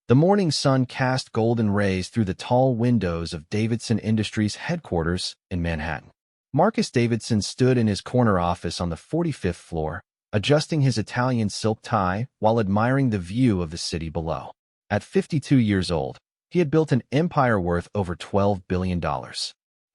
The morning sun cast golden rays through the tall windows of Davidson Industries headquarters in Manhattan. Marcus Davidson stood in his corner office on the 45th floor, adjusting his Italian silk tie while admiring the view of the city below. At 52 years old, he had built an empire worth over $12 billion.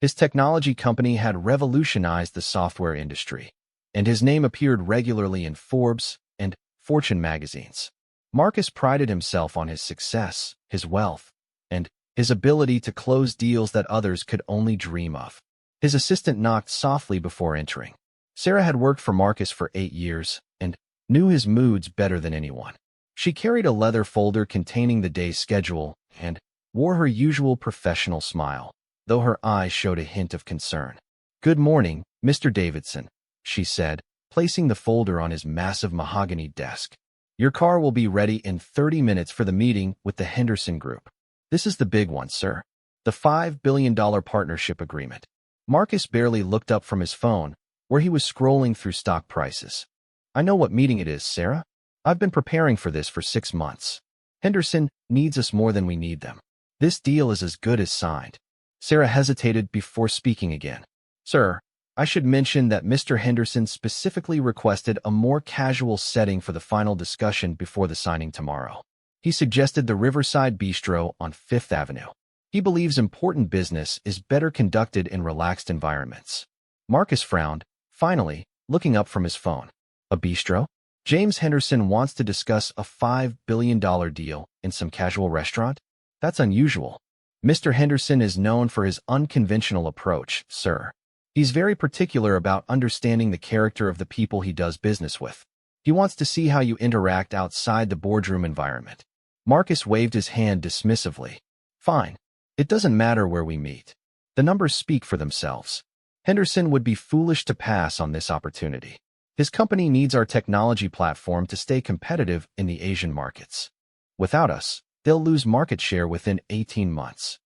His technology company had revolutionized the software industry, and his name appeared regularly in Forbes and Fortune magazines. Marcus prided himself on his success, his wealth, and his ability to close deals that others could only dream of. His assistant knocked softly before entering. Sarah had worked for Marcus for 8 years and knew his moods better than anyone. She carried a leather folder containing the day's schedule and wore her usual professional smile, though her eyes showed a hint of concern. "Good morning, Mr. Davidson," she said, placing the folder on his massive mahogany desk. "Your car will be ready in 30 minutes for the meeting with the Henderson Group. This is the big one, sir. The $5 billion partnership agreement." Marcus barely looked up from his phone, where he was scrolling through stock prices. "I know what meeting it is, Sarah. I've been preparing for this for 6 months. Henderson needs us more than we need them. This deal is as good as signed." Sarah hesitated before speaking again. "Sir, I should mention that Mr. Henderson specifically requested a more casual setting for the final discussion before the signing tomorrow. He suggested the Riverside Bistro on 5th Avenue. He believes important business is better conducted in relaxed environments." Marcus frowned, finally, looking up from his phone. "A bistro? James Henderson wants to discuss a $5 billion deal in some casual restaurant? That's unusual. Mr. Henderson is known for his unconventional approach, sir. He's very particular about understanding the character of the people he does business with. He wants to see how you interact outside the boardroom environment." Marcus waved his hand dismissively. "Fine. It doesn't matter where we meet. The numbers speak for themselves. Henderson would be foolish to pass on this opportunity. His company needs our technology platform to stay competitive in the Asian markets. Without us, they'll lose market share within 18 months.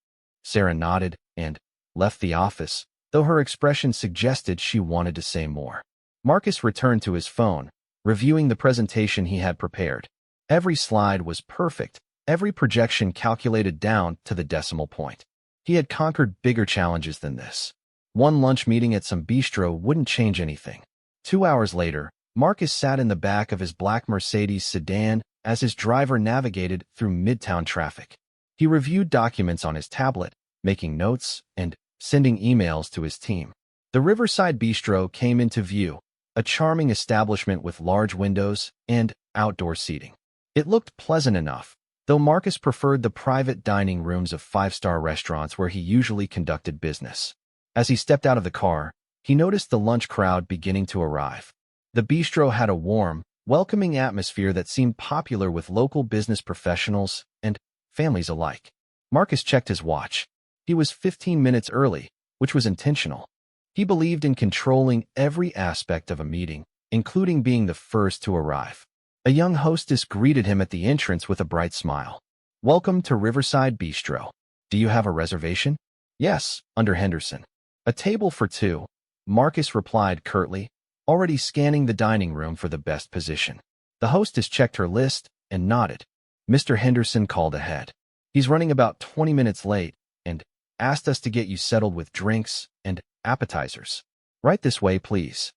Sarah nodded and left the office, though her expression suggested she wanted to say more. Marcus returned to his phone, reviewing the presentation he had prepared. Every slide was perfect, every projection calculated down to the decimal point. He had conquered bigger challenges than this. One lunch meeting at some bistro wouldn't change anything. 2 hours later, Marcus sat in the back of his black Mercedes sedan as his driver navigated through midtown traffic. He reviewed documents on his tablet, making notes and sending emails to his team. The Riverside Bistro came into view, a charming establishment with large windows and outdoor seating. It looked pleasant enough, though Marcus preferred the private dining rooms of five-star restaurants where he usually conducted business. As he stepped out of the car, he noticed the lunch crowd beginning to arrive. The bistro had a warm, welcoming atmosphere that seemed popular with local business professionals and families alike. Marcus checked his watch. He was 15 minutes early, which was intentional. He believed in controlling every aspect of a meeting, including being the first to arrive. A young hostess greeted him at the entrance with a bright smile. "Welcome to Riverside Bistro. Do you have a reservation?" "Yes, under Henderson." "A table for 2, Marcus replied curtly, already scanning the dining room for the best position. The hostess checked her list and nodded. "Mr. Henderson called ahead. He's running about 20 minutes late and asked us to get you settled with drinks and appetizers. Right this way, please."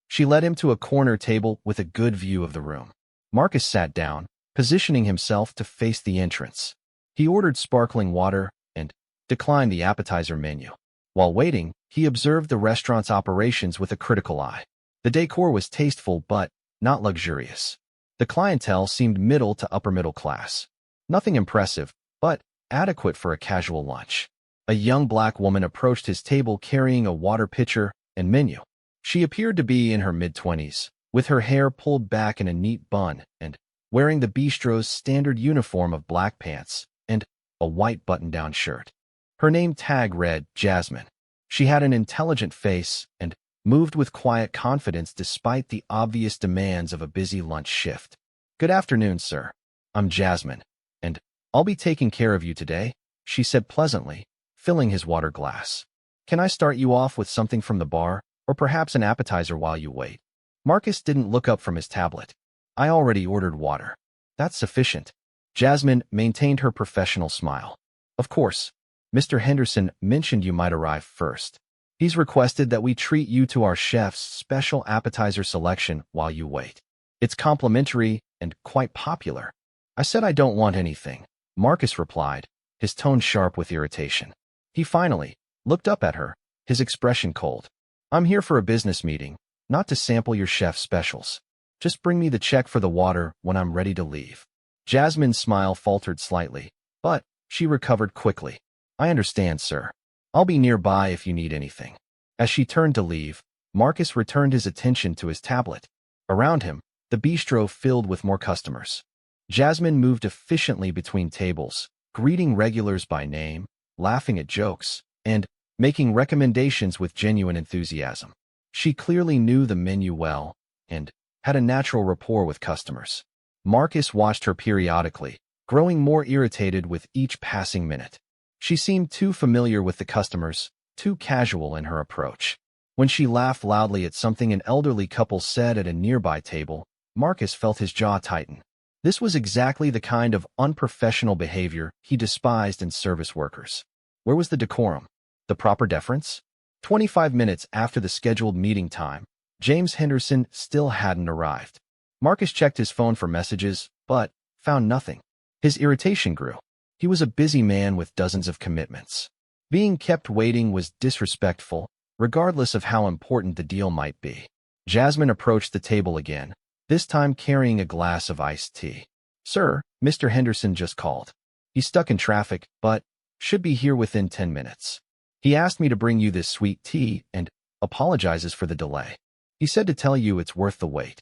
She led him to a corner table with a good view of the room. Marcus sat down, positioning himself to face the entrance. He ordered sparkling water and declined the appetizer menu. While waiting, he observed the restaurant's operations with a critical eye. The decor was tasteful but not luxurious. The clientele seemed middle to upper middle class. Nothing impressive, but adequate for a casual lunch. A young black woman approached his table carrying a water pitcher and menu. She appeared to be in her mid-20s, with her hair pulled back in a neat bun and wearing the bistro's standard uniform of black pants and a white button-down shirt. Her name tag read Jasmine. She had an intelligent face and moved with quiet confidence despite the obvious demands of a busy lunch shift. "Good afternoon, sir. I'm Jasmine, and I'll be taking care of you today," she said pleasantly, filling his water glass. "Can I start you off with something from the bar, or perhaps an appetizer while you wait?" Marcus didn't look up from his tablet. "I already ordered water. That's sufficient." Jasmine maintained her professional smile. Of course, Mr. Henderson mentioned you might arrive first. He's requested that we treat you to our chef's special appetizer selection while you wait. It's complimentary and quite popular. I said I don't want anything, Marcus replied, his tone sharp with irritation. He finally looked up at her, his expression cold. I'm here for a business meeting, not to sample your chef's specials. Just bring me the check for the water when I'm ready to leave. Jasmine's smile faltered slightly, but she recovered quickly. I understand, sir. I'll be nearby if you need anything. As she turned to leave, Marcus returned his attention to his tablet. Around him, the bistro filled with more customers. Jasmine moved efficiently between tables, greeting regulars by name, laughing at jokes, and making recommendations with genuine enthusiasm. She clearly knew the menu well and had a natural rapport with customers. Marcus watched her periodically, growing more irritated with each passing minute. She seemed too familiar with the customers, too casual in her approach. When she laughed loudly at something an elderly couple said at a nearby table, Marcus felt his jaw tighten. This was exactly the kind of unprofessional behavior he despised in service workers. Where was the decorum? The proper deference? 25 minutes after the scheduled meeting time, James Henderson still hadn't arrived. Marcus checked his phone for messages, but found nothing. His irritation grew. He was a busy man with dozens of commitments. Being kept waiting was disrespectful, regardless of how important the deal might be. Jasmine approached the table again, this time carrying a glass of iced tea. Sir, Mr. Henderson just called. He's stuck in traffic, but should be here within 10 minutes. He asked me to bring you this sweet tea and apologizes for the delay. He said to tell you it's worth the wait.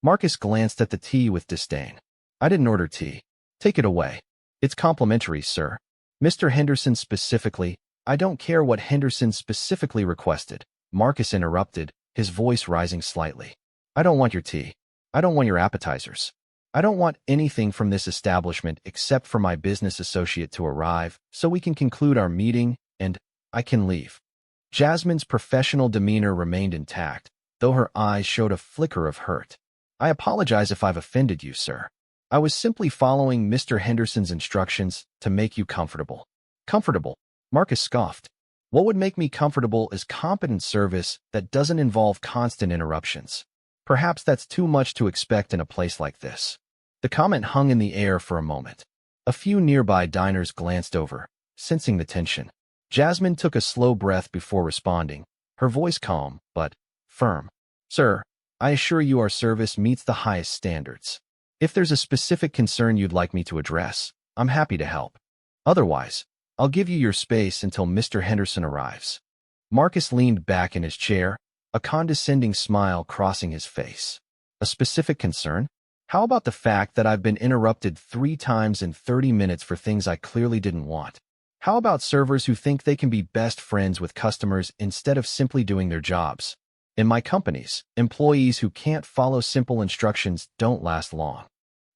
Marcus glanced at the tea with disdain. I didn't order tea. Take it away. It's complimentary, sir. Mr. Henderson specifically. I don't care what Henderson specifically requested. Marcus interrupted, his voice rising slightly. I don't want your tea. I don't want your appetizers. I don't want anything from this establishment except for my business associate to arrive so we can conclude our meeting and I can leave. Jasmine's professional demeanor remained intact, though her eyes showed a flicker of hurt. I apologize if I've offended you, sir. I was simply following Mr. Henderson's instructions to make you comfortable. Comfortable? Marcus scoffed. What would make me comfortable is competent service that doesn't involve constant interruptions. Perhaps that's too much to expect in a place like this. The comment hung in the air for a moment. A few nearby diners glanced over, sensing the tension. Jasmine took a slow breath before responding, her voice calm but firm. Sir, I assure you our service meets the highest standards. If there's a specific concern you'd like me to address, I'm happy to help. Otherwise, I'll give you your space until Mr. Henderson arrives. Marcus leaned back in his chair, a condescending smile crossing his face. A specific concern? How about the fact that I've been interrupted 3 times in 30 minutes for things I clearly didn't want? How about servers who think they can be best friends with customers instead of simply doing their jobs? In my companies, employees who can't follow simple instructions don't last long.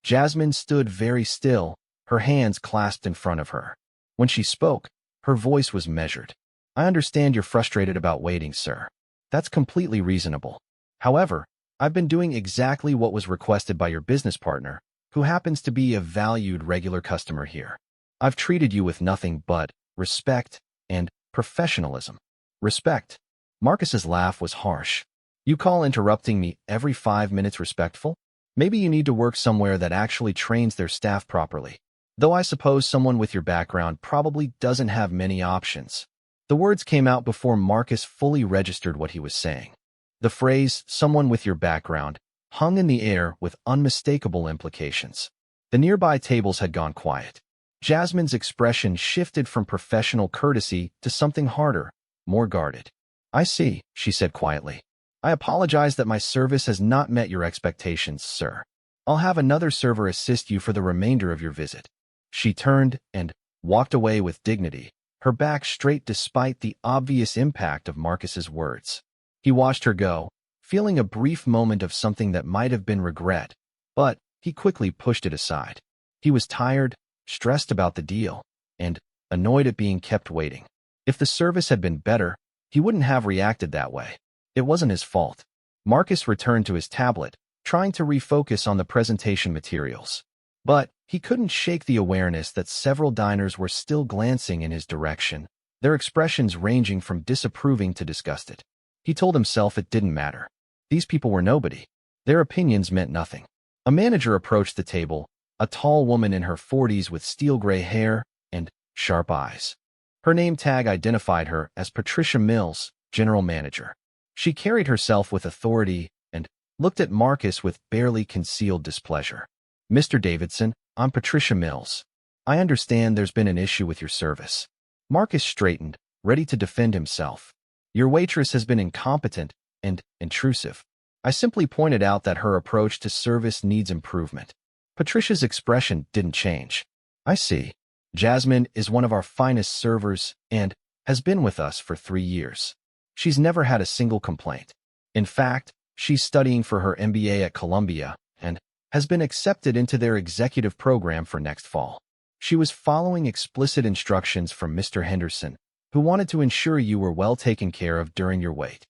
Jasmine stood very still, her hands clasped in front of her. When she spoke, her voice was measured. I understand you're frustrated about waiting, sir. That's completely reasonable. However, I've been doing exactly what was requested by your business partner, who happens to be a valued regular customer here. I've treated you with nothing but respect and professionalism. Respect. Marcus's laugh was harsh. You call interrupting me every 5 minutes respectful? Maybe you need to work somewhere that actually trains their staff properly. Though I suppose someone with your background probably doesn't have many options. The words came out before Marcus fully registered what he was saying. The phrase, someone with your background, hung in the air with unmistakable implications. The nearby tables had gone quiet. Jasmine's expression shifted from professional courtesy to something harder, more guarded. I see, she said quietly. I apologize that my service has not met your expectations, sir. I'll have another server assist you for the remainder of your visit. She turned and walked away with dignity, her back straight despite the obvious impact of Marcus's words. He watched her go, feeling a brief moment of something that might have been regret, but he quickly pushed it aside. He was tired, stressed about the deal, and annoyed at being kept waiting. If the service had been better, he wouldn't have reacted that way. It wasn't his fault. Marcus returned to his tablet, trying to refocus on the presentation materials. But He couldn't shake the awareness that several diners were still glancing in his direction, their expressions ranging from disapproving to disgusted. He told himself it didn't matter. These people were nobody. Their opinions meant nothing. A manager approached the table, a tall woman in her 40s with steel-gray hair and sharp eyes. Her name tag identified her as Patricia Mills, general manager. She carried herself with authority and looked at Marcus with barely concealed displeasure. "Mr. Davidson, I'm Patricia Mills. I understand there's been an issue with your service." Marcus straightened, ready to defend himself. "Your waitress has been incompetent and intrusive. I simply pointed out that her approach to service needs improvement." Patricia's expression didn't change. "I see. Jasmine is one of our finest servers and has been with us for 3 years. She's never had a single complaint. In fact, she's studying for her MBA at Columbia and has been accepted into their executive program for next fall. She was following explicit instructions from Mr. Henderson, who wanted to ensure you were well taken care of during your wait."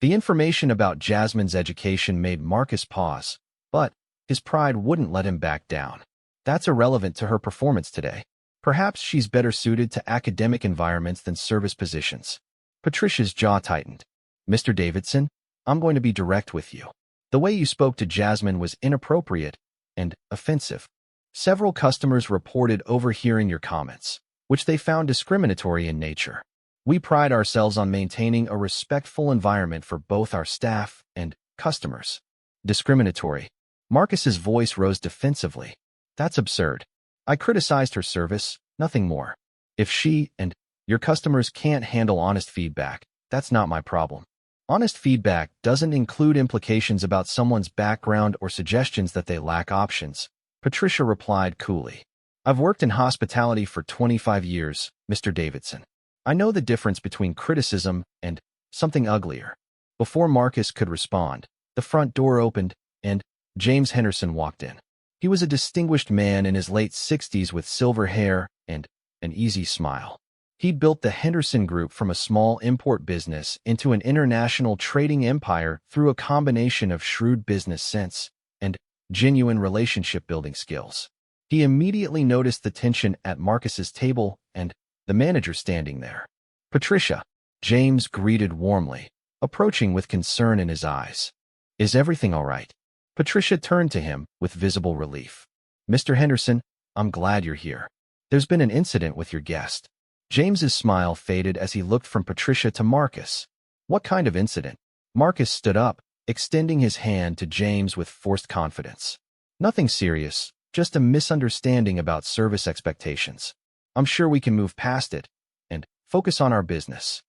The information about Jasmine's education made Marcus pause, but his pride wouldn't let him back down. "That's irrelevant to her performance today. Perhaps she's better suited to academic environments than service positions." Patricia's jaw tightened. "Mr. Davidson, I'm going to be direct with you. The way you spoke to Jasmine was inappropriate and offensive. Several customers reported overhearing your comments, which they found discriminatory in nature. We pride ourselves on maintaining a respectful environment for both our staff and customers." "Discriminatory." Marcus's voice rose defensively. "That's absurd. I criticized her service, nothing more. If she and your customers can't handle honest feedback, that's not my problem. Honest feedback doesn't include implications about someone's background or suggestions that they lack options," Patricia replied coolly. "I've worked in hospitality for 25 years, Mr. Davidson. I know the difference between criticism and something uglier." Before Marcus could respond, the front door opened and James Henderson walked in. He was a distinguished man in his late 60s with silver hair and an easy smile. He'd built the Henderson Group from a small import business into an international trading empire through a combination of shrewd business sense and genuine relationship-building skills. He immediately noticed the tension at Marcus's table and the manager standing there. "Patricia," James greeted warmly, approaching with concern in his eyes. "Is everything all right?" Patricia turned to him with visible relief. "Mr. Henderson, I'm glad you're here. There's been an incident with your guest." James's smile faded as he looked from Patricia to Marcus. "What kind of incident?" Marcus stood up, extending his hand to James with forced confidence. "Nothing serious, just a misunderstanding about service expectations. I'm sure we can move past it and focus on our business."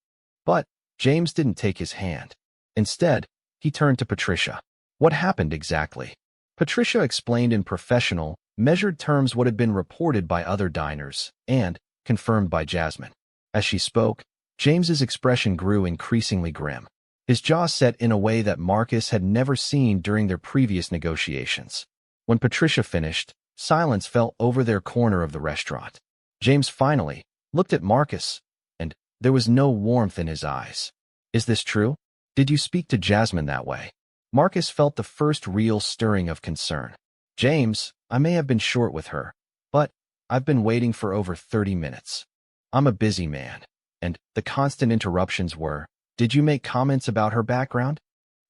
But James didn't take his hand. Instead, he turned to Patricia. "What happened exactly?" Patricia explained in professional, measured terms what had been reported by other diners and confirmed by Jasmine. As she spoke, James's expression grew increasingly grim. His jaw set in a way that Marcus had never seen during their previous negotiations. When Patricia finished, silence fell over their corner of the restaurant. James finally looked at Marcus, and there was no warmth in his eyes. "Is this true? Did you speak to Jasmine that way?" Marcus felt the first real stirring of concern. "James, I may have been short with her, but I've been waiting for over 30 minutes. I'm a busy man." And the constant interruptions were, "Did you make comments about her background?"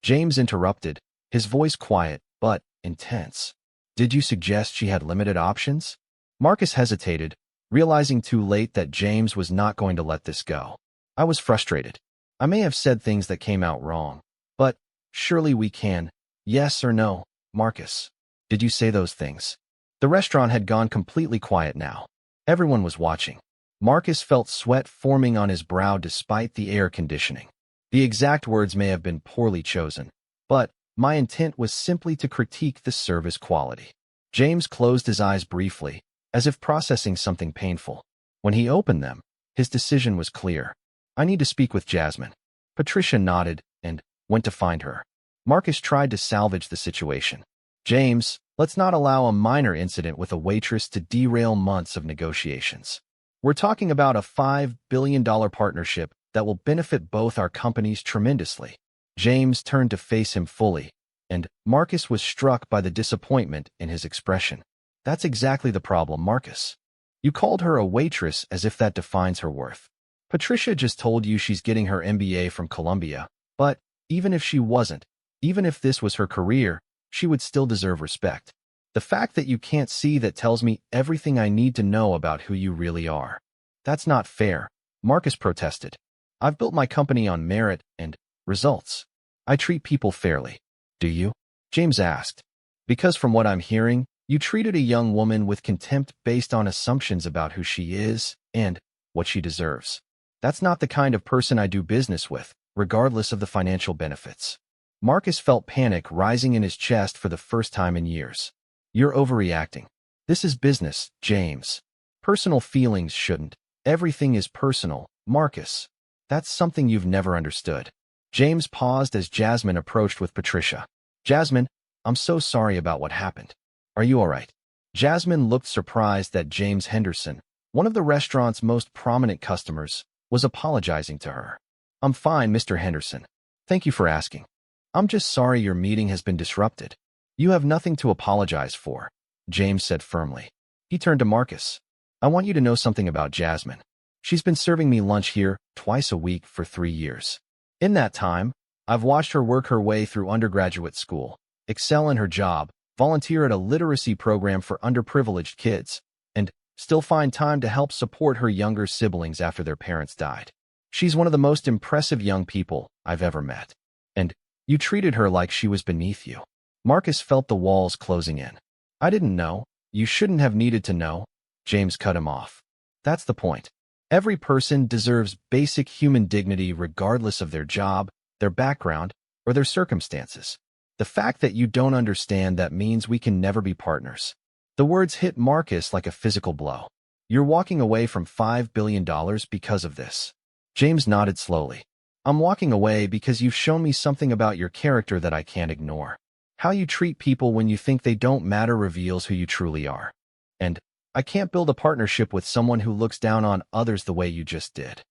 James interrupted, his voice quiet but intense. "Did you suggest she had limited options?" Marcus hesitated, realizing too late that James was not going to let this go. "I was frustrated. I may have said things that came out wrong, but surely we can. Yes or no, Marcus? Did you say those things?" The restaurant had gone completely quiet now. Everyone was watching. Marcus felt sweat forming on his brow despite the air conditioning. The exact words may have been poorly chosen, but my intent was simply to critique the service quality. James closed his eyes briefly, as if processing something painful. When he opened them, his decision was clear. "I need to speak with Jasmine." Patricia nodded and went to find her. Marcus tried to salvage the situation. "James, let's not allow a minor incident with a waitress to derail months of negotiations. We're talking about a $5 billion partnership that will benefit both our companies tremendously." James turned to face him fully, and Marcus was struck by the disappointment in his expression. That's exactly the problem, Marcus. You called her a waitress as if that defines her worth. Patricia just told you she's getting her MBA from Columbia, but even if she wasn't, even if this was her career, she would still deserve respect. The fact that you can't see that tells me everything I need to know about who you really are. That's not fair, Marcus protested. I've built my company on merit and results. I treat people fairly. Do you? James asked. Because from what I'm hearing, you treated a young woman with contempt based on assumptions about who she is and what she deserves. That's not the kind of person I do business with, regardless of the financial benefits. Marcus felt panic rising in his chest for the first time in years. You're overreacting. This is business, James. Personal feelings shouldn't. Everything is personal, Marcus. That's something you've never understood. James paused as Jasmine approached with Patricia. Jasmine, I'm so sorry about what happened. Are you all right? Jasmine looked surprised that James Henderson, one of the restaurant's most prominent customers, was apologizing to her. I'm fine, Mr. Henderson. Thank you for asking. I'm just sorry your meeting has been disrupted. You have nothing to apologize for, James said firmly. He turned to Marcus. I want you to know something about Jasmine. She's been serving me lunch here twice a week for 3 years. In that time, I've watched her work her way through undergraduate school, excel in her job, volunteer at a literacy program for underprivileged kids, and still find time to help support her younger siblings after their parents died. She's one of the most impressive young people I've ever met. And you treated her like she was beneath you. Marcus felt the walls closing in. I didn't know. You shouldn't have needed to know. James cut him off. That's the point. Every person deserves basic human dignity regardless of their job, their background, or their circumstances. The fact that you don't understand that means we can never be partners. The words hit Marcus like a physical blow. You're walking away from $5 billion because of this. James nodded slowly. I'm walking away because you've shown me something about your character that I can't ignore. How you treat people when you think they don't matter reveals who you truly are. And I can't build a partnership with someone who looks down on others the way you just did.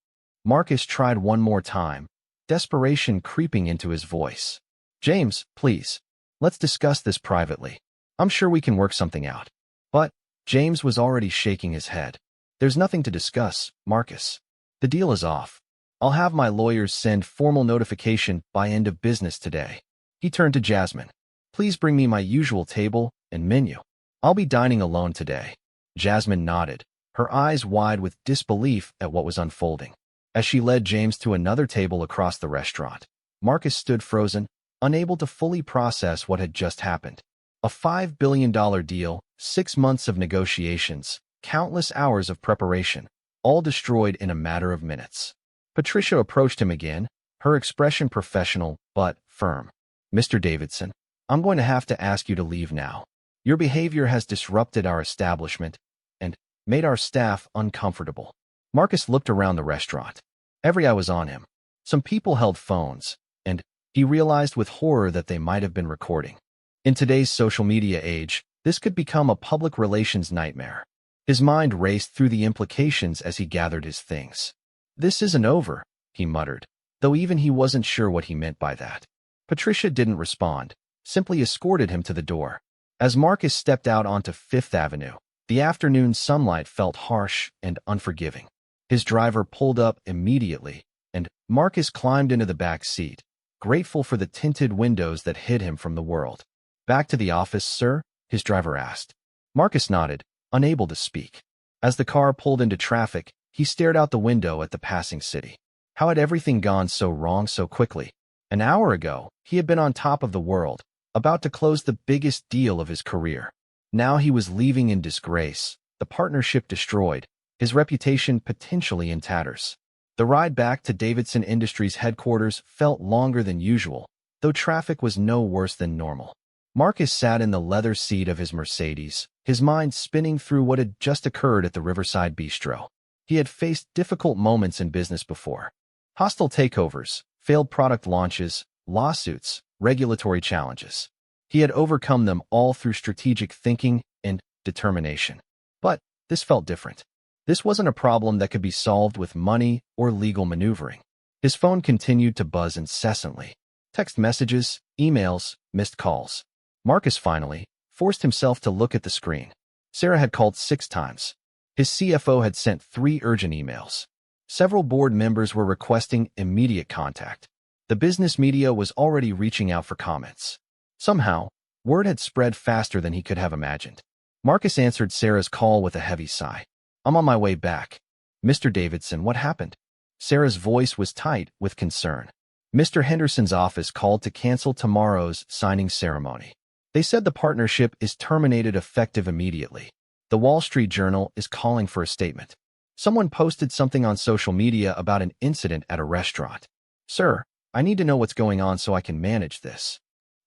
Marcus tried one more time, desperation creeping into his voice. James, please. Let's discuss this privately. I'm sure we can work something out. But James was already shaking his head. There's nothing to discuss, Marcus. The deal is off. I'll have my lawyers send formal notification by end of business today. He turned to Jasmine. Please bring me my usual table and menu. I'll be dining alone today. Jasmine nodded, her eyes wide with disbelief at what was unfolding. As she led James to another table across the restaurant, Marcus stood frozen, unable to fully process what had just happened. A $5 billion deal, 6 months of negotiations, countless hours of preparation, all destroyed in a matter of minutes. Patricia approached him again, her expression professional but firm. Mr. Davidson, I'm going to have to ask you to leave now. Your behavior has disrupted our establishment and made our staff uncomfortable. Marcus looked around the restaurant. Every eye was on him. Some people held phones, and he realized with horror that they might have been recording. In today's social media age, this could become a public relations nightmare. His mind raced through the implications as he gathered his things. This isn't over, he muttered, though even he wasn't sure what he meant by that. Patricia didn't respond, simply escorted him to the door. As Marcus stepped out onto Fifth Avenue, the afternoon sunlight felt harsh and unforgiving. His driver pulled up immediately, and Marcus climbed into the back seat, grateful for the tinted windows that hid him from the world. Back to the office, sir? His driver asked. Marcus nodded, unable to speak. As the car pulled into traffic, he stared out the window at the passing city. How had everything gone so wrong so quickly? An hour ago, he had been on top of the world, about to close the biggest deal of his career. Now he was leaving in disgrace, the partnership destroyed, his reputation potentially in tatters. The ride back to Davidson Industries headquarters felt longer than usual, though traffic was no worse than normal. Marcus sat in the leather seat of his Mercedes, his mind spinning through what had just occurred at the Riverside Bistro. He had faced difficult moments in business before. Hostile takeovers, failed product launches, lawsuits, regulatory challenges. He had overcome them all through strategic thinking and determination. But this felt different. This wasn't a problem that could be solved with money or legal maneuvering. His phone continued to buzz incessantly. Text messages, emails, missed calls. Marcus finally forced himself to look at the screen. Sarah had called 6 times. His CFO had sent 3 urgent emails. Several board members were requesting immediate contact. The business media was already reaching out for comments. Somehow, word had spread faster than he could have imagined. Marcus answered Sarah's call with a heavy sigh. "I'm on my way back." "Mr. Davidson, what happened?" Sarah's voice was tight with concern. "Mr. Henderson's office called to cancel tomorrow's signing ceremony. They said the partnership is terminated effective immediately. The Wall Street Journal is calling for a statement. Someone posted something on social media about an incident at a restaurant. Sir, I need to know what's going on so I can manage this."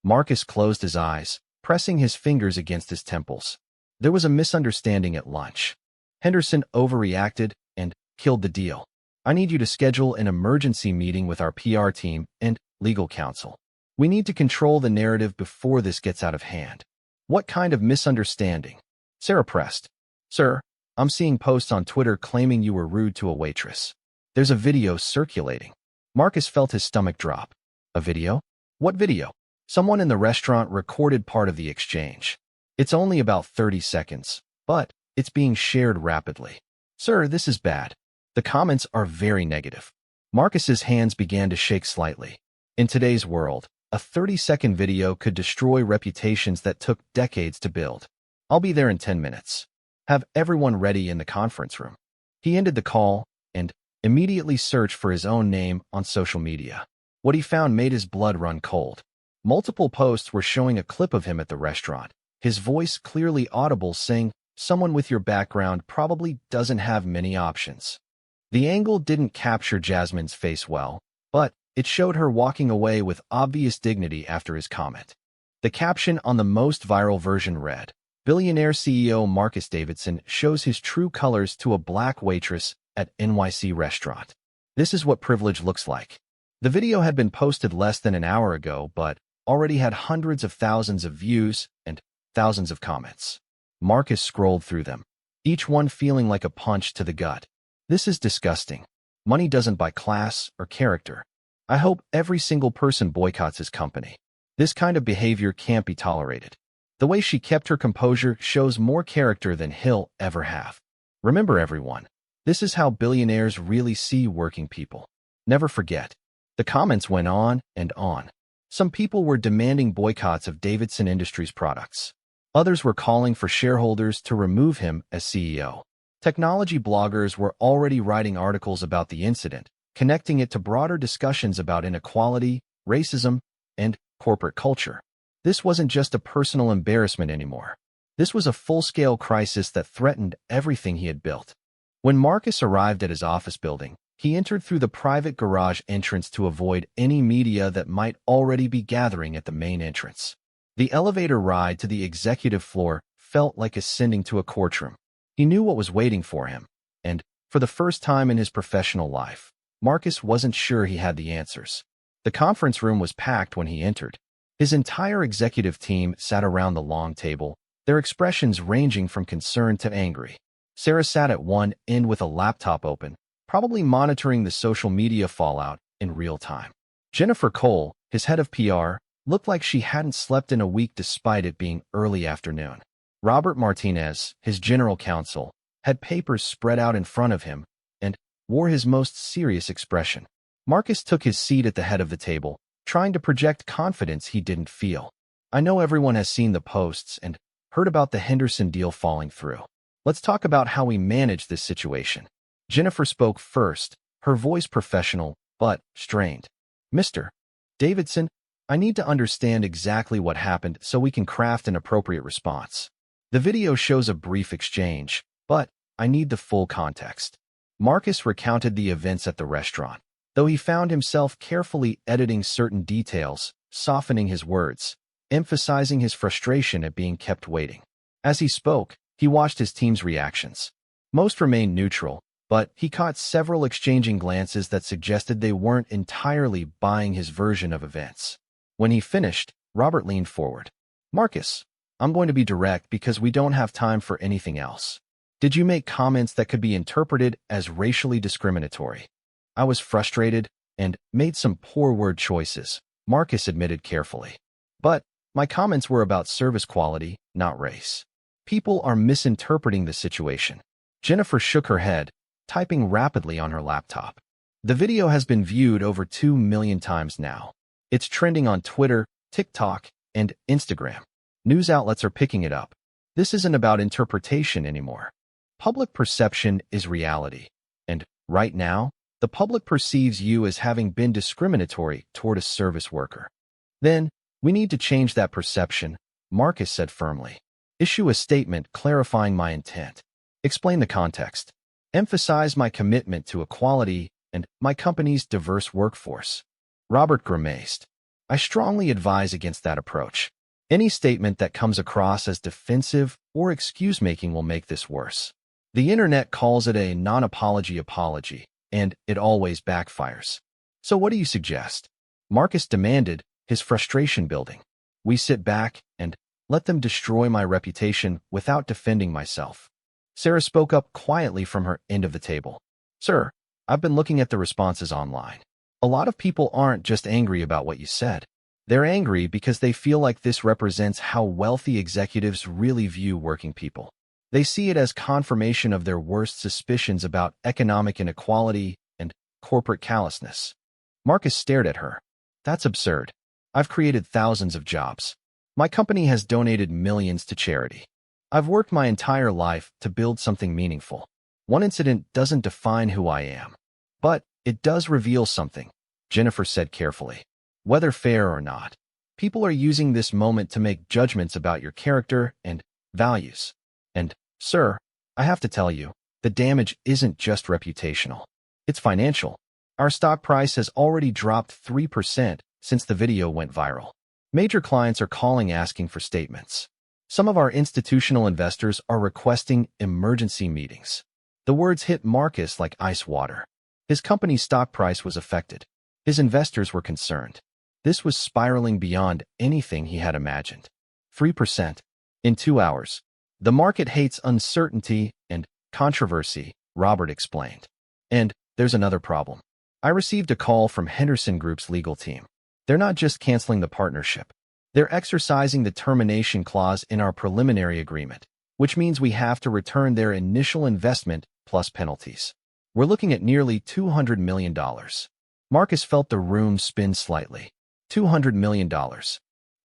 Marcus closed his eyes, pressing his fingers against his temples. There was a misunderstanding at lunch. Henderson overreacted and killed the deal. "I need you to schedule an emergency meeting with our PR team and legal counsel. We need to control the narrative before this gets out of hand." "What kind of misunderstanding?" Sarah pressed. "Sir, I'm seeing posts on Twitter claiming you were rude to a waitress. There's a video circulating." Marcus felt his stomach drop. "A video? What video?" "Someone in the restaurant recorded part of the exchange. It's only about 30 seconds, but it's being shared rapidly." "Sir, this is bad." The comments are very negative. Marcus's hands began to shake slightly. In today's world, a 30-second video could destroy reputations that took decades to build. "I'll be there in 10 minutes. Have everyone ready in the conference room." He ended the call and immediately searched for his own name on social media. What he found made his blood run cold. Multiple posts were showing a clip of him at the restaurant, his voice clearly audible saying, "Someone with your background probably doesn't have many options." The angle didn't capture Jasmine's face well, but it showed her walking away with obvious dignity after his comment. The caption on the most viral version read, "Billionaire CEO Marcus Davidson shows his true colors to a black waitress at NYC restaurant. This is what privilege looks like." The video had been posted less than an hour ago, but already had hundreds of thousands of views and thousands of comments. Marcus scrolled through them, each one feeling like a punch to the gut. "This is disgusting. Money doesn't buy class or character. I hope every single person boycotts his company. This kind of behavior can't be tolerated." The way she kept her composure shows more character than he'll ever have. "Remember, everyone, this is how billionaires really see working people. Never forget." The comments went on and on. Some people were demanding boycotts of Davidson Industries products. Others were calling for shareholders to remove him as CEO. Technology bloggers were already writing articles about the incident, connecting it to broader discussions about inequality, racism, and corporate culture. This wasn't just a personal embarrassment anymore. This was a full-scale crisis that threatened everything he had built. When Marcus arrived at his office building, he entered through the private garage entrance to avoid any media that might already be gathering at the main entrance. The elevator ride to the executive floor felt like ascending to a courtroom. He knew what was waiting for him, and, for the first time in his professional life, Marcus wasn't sure he had the answers. The conference room was packed when he entered. His entire executive team sat around the long table, their expressions ranging from concern to angry. Sarah sat at one end with a laptop open, probably monitoring the social media fallout in real time. Jennifer Cole, his head of PR, looked like she hadn't slept in a week despite it being early afternoon. Robert Martinez, his general counsel, had papers spread out in front of him and wore his most serious expression. Marcus took his seat at the head of the table, trying to project confidence he didn't feel. "I know everyone has seen the posts and heard about the Henderson deal falling through. Let's talk about how we manage this situation." Jennifer spoke first, her voice professional but strained. "Mr. Davidson, I need to understand exactly what happened so we can craft an appropriate response. The video shows a brief exchange, but I need the full context." Marcus recounted the events at the restaurant, though he found himself carefully editing certain details, softening his words, emphasizing his frustration at being kept waiting. As he spoke, he watched his team's reactions. Most remained neutral, but he caught several exchanging glances that suggested they weren't entirely buying his version of events. When he finished, Robert leaned forward. "Marcus, I'm going to be direct because we don't have time for anything else. Did you make comments that could be interpreted as racially discriminatory?" "I was frustrated and made some poor word choices," Marcus admitted carefully. "But my comments were about service quality, not race." People are misinterpreting the situation. Jennifer shook her head, typing rapidly on her laptop. The video has been viewed over 2 million times now. It's trending on Twitter, TikTok, and Instagram. News outlets are picking it up. This isn't about interpretation anymore. Public perception is reality. And right now, the public perceives you as having been discriminatory toward a service worker. Then, we need to change that perception, Marcus said firmly. Issue a statement clarifying my intent. Explain the context. Emphasize my commitment to equality and my company's diverse workforce. Robert grimaced. I strongly advise against that approach. Any statement that comes across as defensive or excuse-making will make this worse. The internet calls it a non-apology apology, and it always backfires. So what do you suggest? Marcus demanded, his frustration building. We sit back and let them destroy my reputation without defending myself. Sarah spoke up quietly from her end of the table. Sir, I've been looking at the responses online. A lot of people aren't just angry about what you said. They're angry because they feel like this represents how wealthy executives really view working people. They see it as confirmation of their worst suspicions about economic inequality and corporate callousness. Marcus stared at her. That's absurd. I've created thousands of jobs. My company has donated millions to charity. I've worked my entire life to build something meaningful. One incident doesn't define who I am. But it does reveal something, Jennifer said carefully. Whether fair or not, people are using this moment to make judgments about your character and values. And, sir, I have to tell you, the damage isn't just reputational. It's financial. Our stock price has already dropped 3% since the video went viral. Major clients are calling asking for statements. Some of our institutional investors are requesting emergency meetings. The words hit Marcus like ice water. His company's stock price was affected. His investors were concerned. This was spiraling beyond anything he had imagined. 3%. In 2 hours. The market hates uncertainty and controversy, Robert explained. And there's another problem. I received a call from Henderson Group's legal team. They're not just canceling the partnership. They're exercising the termination clause in our preliminary agreement, which means we have to return their initial investment plus penalties. We're looking at nearly $200 million. Marcus felt the room spin slightly. $200 million.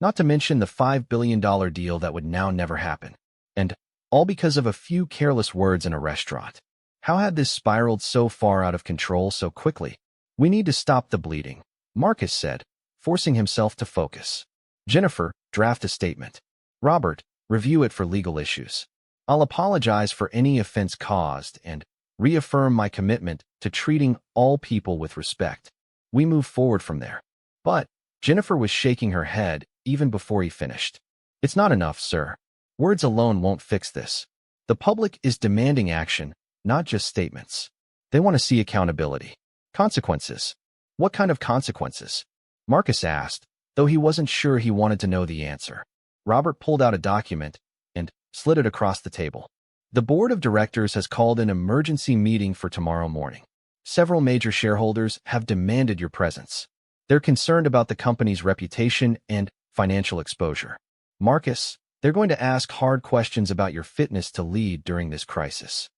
Not to mention the $5 billion deal that would now never happen. And all because of a few careless words in a restaurant. How had this spiraled so far out of control so quickly? We need to stop the bleeding, Marcus said, forcing himself to focus. Jennifer, draft a statement. Robert, review it for legal issues. I'll apologize for any offense caused and reaffirm my commitment to treating all people with respect. We move forward from there. But Jennifer was shaking her head even before he finished. It's not enough, sir. Words alone won't fix this. The public is demanding action, not just statements. They want to see accountability. Consequences. What kind of consequences? Marcus asked, though he wasn't sure he wanted to know the answer. Robert pulled out a document and slid it across the table. The board of directors has called an emergency meeting for tomorrow morning. Several major shareholders have demanded your presence. They're concerned about the company's reputation and financial exposure. Marcus, they're going to ask hard questions about your fitness to lead during this crisis.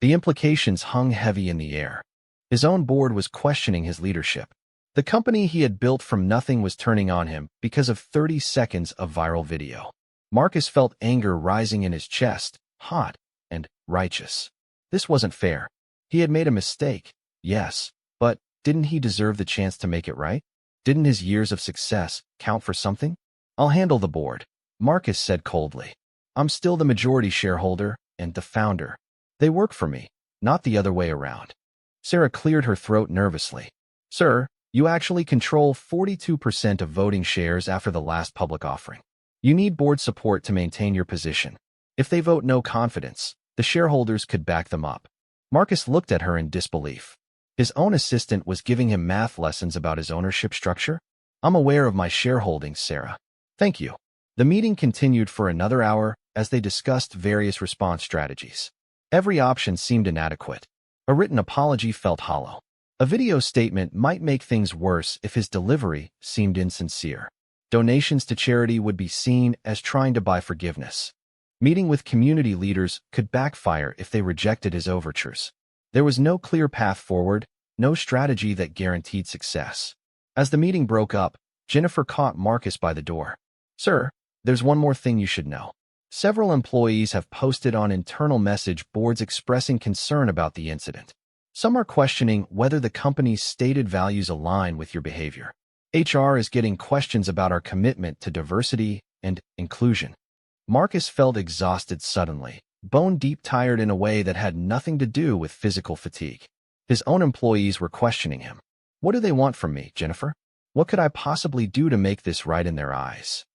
The implications hung heavy in the air. His own board was questioning his leadership. The company he had built from nothing was turning on him because of 30 seconds of viral video. Marcus felt anger rising in his chest, hot and righteous. This wasn't fair. He had made a mistake, yes, but didn't he deserve the chance to make it right? Didn't his years of success count for something? I'll handle the board, Marcus said coldly. I'm still the majority shareholder and the founder. They work for me, not the other way around. Sarah cleared her throat nervously. Sir, you actually control 42% of voting shares after the last public offering. You need board support to maintain your position. If they vote no confidence, the shareholders could back them up. Marcus looked at her in disbelief. His own assistant was giving him math lessons about his ownership structure. I'm aware of my shareholdings, Sarah. Thank you. The meeting continued for another hour as they discussed various response strategies. Every option seemed inadequate. A written apology felt hollow. A video statement might make things worse if his delivery seemed insincere. Donations to charity would be seen as trying to buy forgiveness. Meeting with community leaders could backfire if they rejected his overtures. There was no clear path forward, no strategy that guaranteed success. As the meeting broke up, Jennifer caught Marcus by the door. "Sir, there's one more thing you should know. Several employees have posted on internal message boards expressing concern about the incident. Some are questioning whether the company's stated values align with your behavior. HR is getting questions about our commitment to diversity and inclusion." Marcus felt exhausted suddenly, bone-deep tired in a way that had nothing to do with physical fatigue. His own employees were questioning him. "What do they want from me, Jennifer? What could I possibly do to make this right in their eyes?"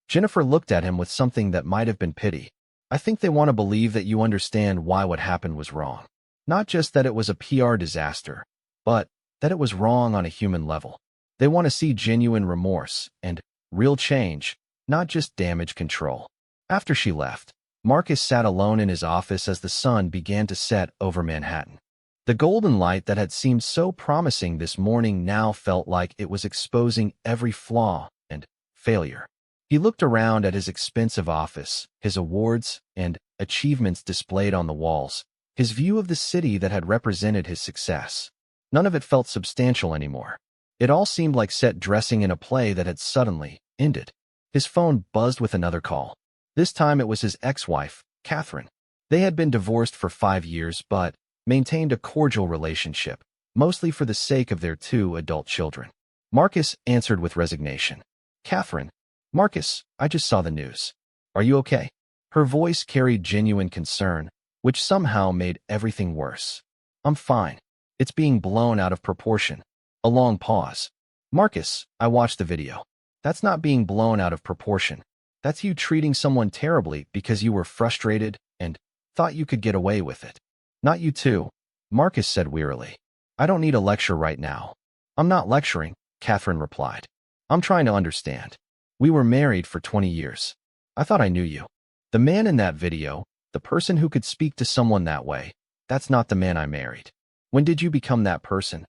Jennifer looked at him with something that might have been pity. "I think they want to believe that you understand why what happened was wrong. Not just that it was a PR disaster, but that it was wrong on a human level. They want to see genuine remorse and real change, not just damage control." After she left, Marcus sat alone in his office as the sun began to set over Manhattan. The golden light that had seemed so promising this morning now felt like it was exposing every flaw and failure. He looked around at his expensive office, his awards and achievements displayed on the walls, his view of the city that had represented his success. None of it felt substantial anymore. It all seemed like set dressing in a play that had suddenly ended. His phone buzzed with another call. This time it was his ex-wife, Catherine. They had been divorced for 5 years, but maintained a cordial relationship, mostly for the sake of their 2 adult children. Marcus answered with resignation. "Catherine, Marcus, I just saw the news. Are you okay?" Her voice carried genuine concern, which somehow made everything worse. "I'm fine. It's being blown out of proportion." A long pause. "Marcus, I watched the video. That's not being blown out of proportion. That's you treating someone terribly because you were frustrated and thought you could get away with it." "Not you too," Marcus said wearily. "I don't need a lecture right now." "I'm not lecturing," Catherine replied. "I'm trying to understand. We were married for 20 years. I thought I knew you. The man in that video, the person who could speak to someone that way, that's not the man I married. When did you become that person?"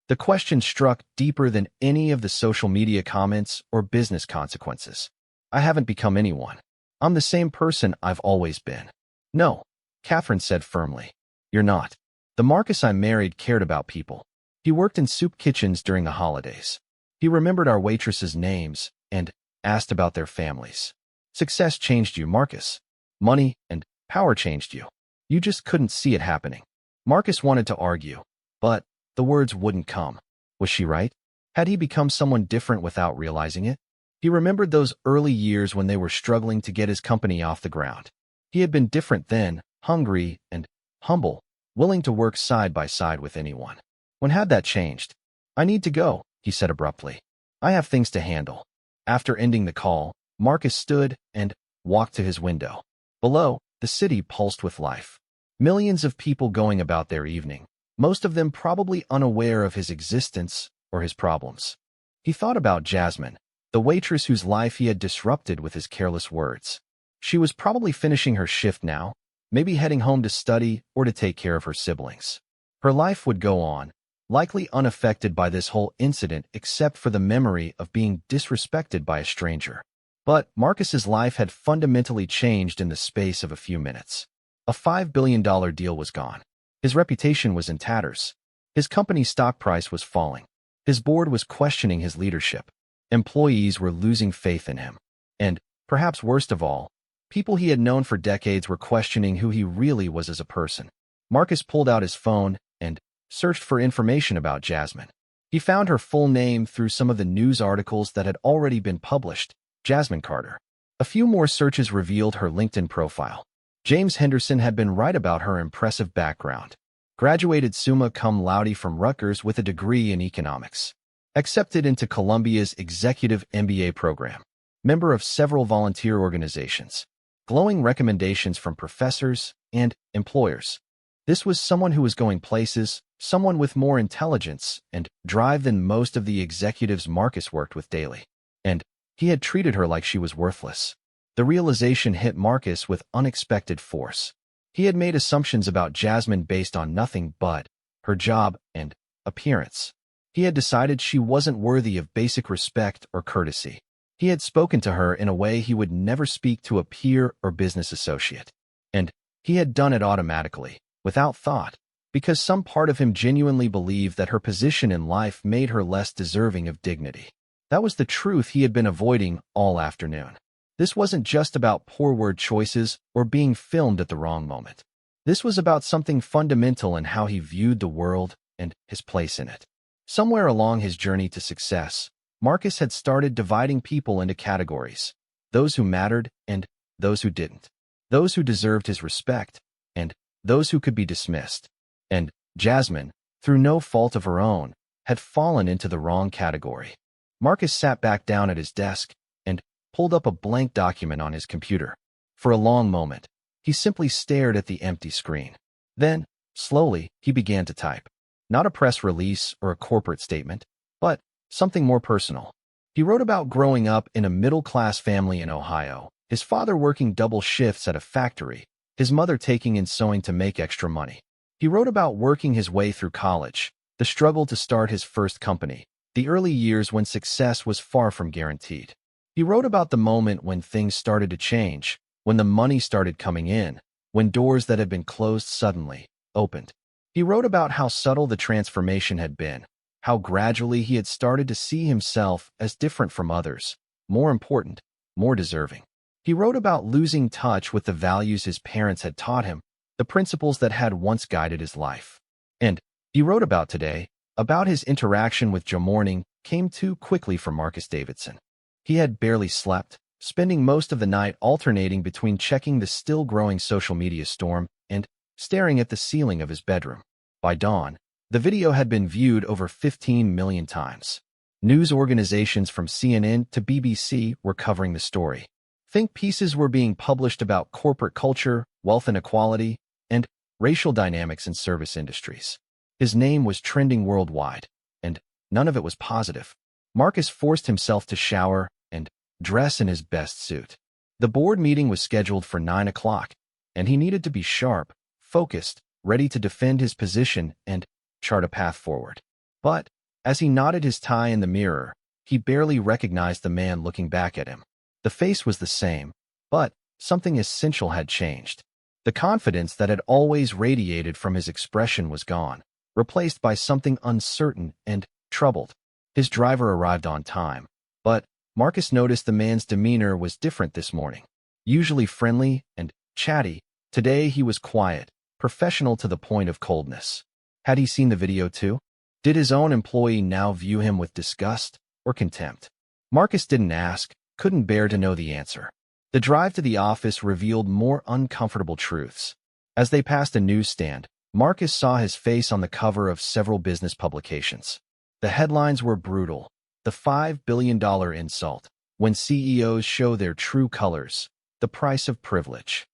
The question struck deeper than any of the social media comments or business consequences. "I haven't become anyone. I'm the same person I've always been." "No," Catherine said firmly. "You're not. The Marcus I married cared about people. He worked in soup kitchens during the holidays. He remembered our waitresses' names and asked about their families. Success changed you, Marcus. Money and power changed you. You just couldn't see it happening." Marcus wanted to argue, but the words wouldn't come. Was she right? Had he become someone different without realizing it? He remembered those early years when they were struggling to get his company off the ground. He had been different then, hungry and humble, willing to work side by side with anyone. When had that changed? "I need to go," he said abruptly. "I have things to handle." After ending the call, Marcus stood and walked to his window. Below, the city pulsed with life. Millions of people going about their evening, most of them probably unaware of his existence or his problems. He thought about Jasmine, the waitress whose life he had disrupted with his careless words. She was probably finishing her shift now, maybe heading home to study or to take care of her siblings. Her life would go on, likely unaffected by this whole incident except for the memory of being disrespected by a stranger. But Marcus's life had fundamentally changed in the space of a few minutes. A $5 billion deal was gone. His reputation was in tatters. His company's stock price was falling. His board was questioning his leadership. Employees were losing faith in him. And, perhaps worst of all, people he had known for decades were questioning who he really was as a person. Marcus pulled out his phone and searched for information about Jasmine. He found her full name through some of the news articles that had already been published, Jasmine Carter. A few more searches revealed her LinkedIn profile. James Henderson had been right about her impressive background. Graduated summa cum laude from Rutgers with a degree in economics. Accepted into Columbia's executive MBA program. Member of several volunteer organizations. Glowing recommendations from professors and employers. This was someone who was going places, someone with more intelligence and drive than most of the executives Marcus worked with daily. And he had treated her like she was worthless. The realization hit Marcus with unexpected force. He had made assumptions about Jasmine based on nothing but her job and appearance. He had decided she wasn't worthy of basic respect or courtesy. He had spoken to her in a way he would never speak to a peer or business associate. And he had done it automatically, without thought, because some part of him genuinely believed that her position in life made her less deserving of dignity. That was the truth he had been avoiding all afternoon. This wasn't just about poor word choices or being filmed at the wrong moment. This was about something fundamental in how he viewed the world and his place in it. Somewhere along his journey to success, Marcus had started dividing people into categories: those who mattered and those who didn't, those who deserved his respect and those who could be dismissed. And Jasmine, through no fault of her own, had fallen into the wrong category. Marcus sat back down at his desk and pulled up a blank document on his computer. For a long moment, he simply stared at the empty screen. Then, slowly, he began to type. Not a press release or a corporate statement, but something more personal. He wrote about growing up in a middle-class family in Ohio, his father working double shifts at a factory, his mother taking in sewing to make extra money. He wrote about working his way through college, the struggle to start his first company, the early years when success was far from guaranteed. He wrote about the moment when things started to change, when the money started coming in, when doors that had been closed suddenly opened. He wrote about how subtle the transformation had been, how gradually he had started to see himself as different from others, more important, more deserving. He wrote about losing touch with the values his parents had taught him, the principles that had once guided his life. And he wrote about today, about his interaction with Joe Morning came too quickly for Marcus Davidson. He had barely slept, spending most of the night alternating between checking the still-growing social media storm and staring at the ceiling of his bedroom. By dawn, the video had been viewed over 15 million times. News organizations from CNN to BBC were covering the story. Think pieces were being published about corporate culture, wealth inequality, and racial dynamics in service industries. His name was trending worldwide, and none of it was positive. Marcus forced himself to shower and dress in his best suit. The board meeting was scheduled for 9 o'clock, and he needed to be sharp, focused, ready to defend his position and chart a path forward. But as he knotted his tie in the mirror, he barely recognized the man looking back at him. The face was the same, but something essential had changed. The confidence that had always radiated from his expression was gone, replaced by something uncertain and troubled. His driver arrived on time, but Marcus noticed the man's demeanor was different this morning. Usually friendly and chatty, today he was quiet, professional to the point of coldness. Had he seen the video too? Did his own employee now view him with disgust or contempt? Marcus didn't ask, couldn't bear to know the answer. The drive to the office revealed more uncomfortable truths. As they passed a newsstand, Marcus saw his face on the cover of several business publications. The headlines were brutal. The $5 billion insult. When CEOs show their true colors. The price of privilege.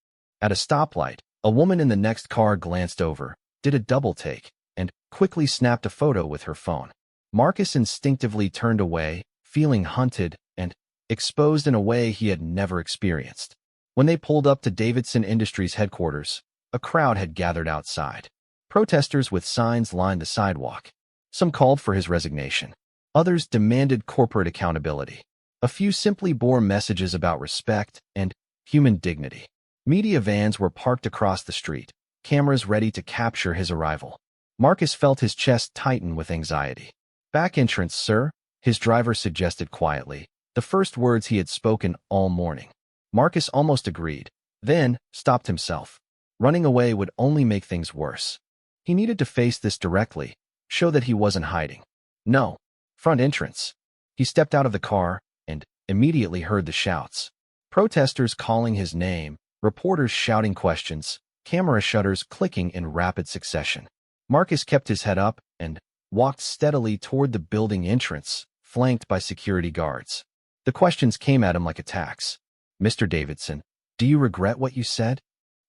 At a stoplight, a woman in the next car glanced over, did a double take, and quickly snapped a photo with her phone. Marcus instinctively turned away, feeling hunted and exposed in a way he had never experienced. When they pulled up to Davidson Industries headquarters, a crowd had gathered outside. Protesters with signs lined the sidewalk. Some called for his resignation. Others demanded corporate accountability. A few simply bore messages about respect and human dignity. Media vans were parked across the street, cameras ready to capture his arrival. Marcus felt his chest tighten with anxiety. "Back entrance, sir," his driver suggested quietly, the first words he had spoken all morning. Marcus almost agreed, then stopped himself. Running away would only make things worse. He needed to face this directly, show that he wasn't hiding. "No, front entrance." He stepped out of the car and immediately heard the shouts. Protesters calling his name, reporters shouting questions, camera shutters clicking in rapid succession. Marcus kept his head up and walked steadily toward the building entrance, flanked by security guards. The questions came at him like attacks. "Mr. Davidson, do you regret what you said?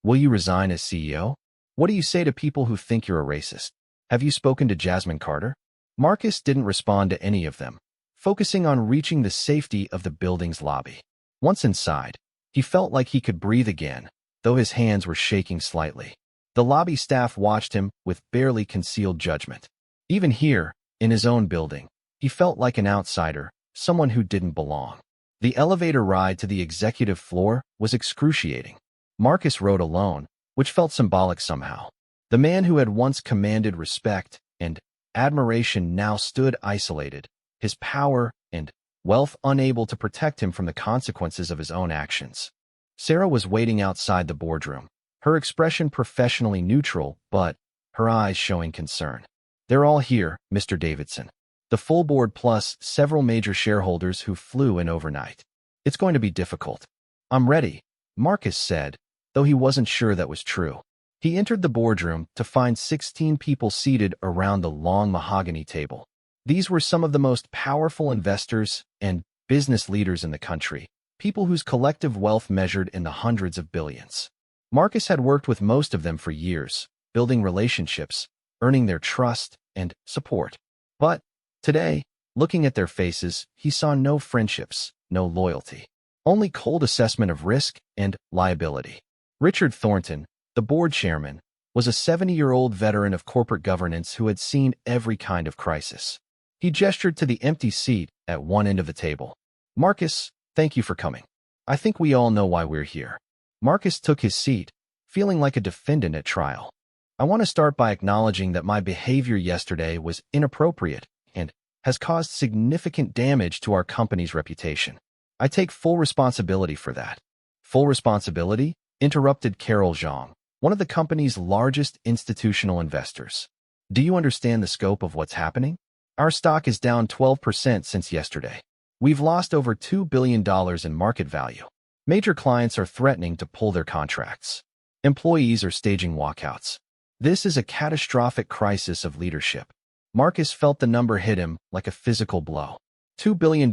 Will you resign as CEO? What do you say to people who think you're a racist? Have you spoken to Jasmine Carter?" Marcus didn't respond to any of them, focusing on reaching the safety of the building's lobby. Once inside, he felt like he could breathe again, though his hands were shaking slightly. The lobby staff watched him with barely concealed judgment. Even here, in his own building, he felt like an outsider, someone who didn't belong. The elevator ride to the executive floor was excruciating. Marcus rode alone, which felt symbolic somehow. The man who had once commanded respect and admiration now stood isolated, his power and wealth unable to protect him from the consequences of his own actions. Sarah was waiting outside the boardroom, her expression professionally neutral, but her eyes showing concern. "They're all here, Mr. Davidson. The full board plus several major shareholders who flew in overnight. It's going to be difficult." "I'm ready," Marcus said, though he wasn't sure that was true. He entered the boardroom to find 16 people seated around the long mahogany table. These were some of the most powerful investors and business leaders in the country, people whose collective wealth measured in the hundreds of billions. Marcus had worked with most of them for years, building relationships, earning their trust and support. But today, looking at their faces, he saw no friendships, no loyalty, only cold assessment of risk and liability. Richard Thornton, the board chairman, was a 70-year-old veteran of corporate governance who had seen every kind of crisis. He gestured to the empty seat at one end of the table. "Marcus, thank you for coming. I think we all know why we're here." Marcus took his seat, feeling like a defendant at trial. "I want to start by acknowledging that my behavior yesterday was inappropriate and has caused significant damage to our company's reputation. I take full responsibility for that." "Full responsibility?" interrupted Carol Zhang, one of the company's largest institutional investors. "Do you understand the scope of what's happening? Our stock is down 12% since yesterday. We've lost over $2 billion in market value. Major clients are threatening to pull their contracts. Employees are staging walkouts. This is a catastrophic crisis of leadership." Marcus felt the number hit him like a physical blow. $2 billion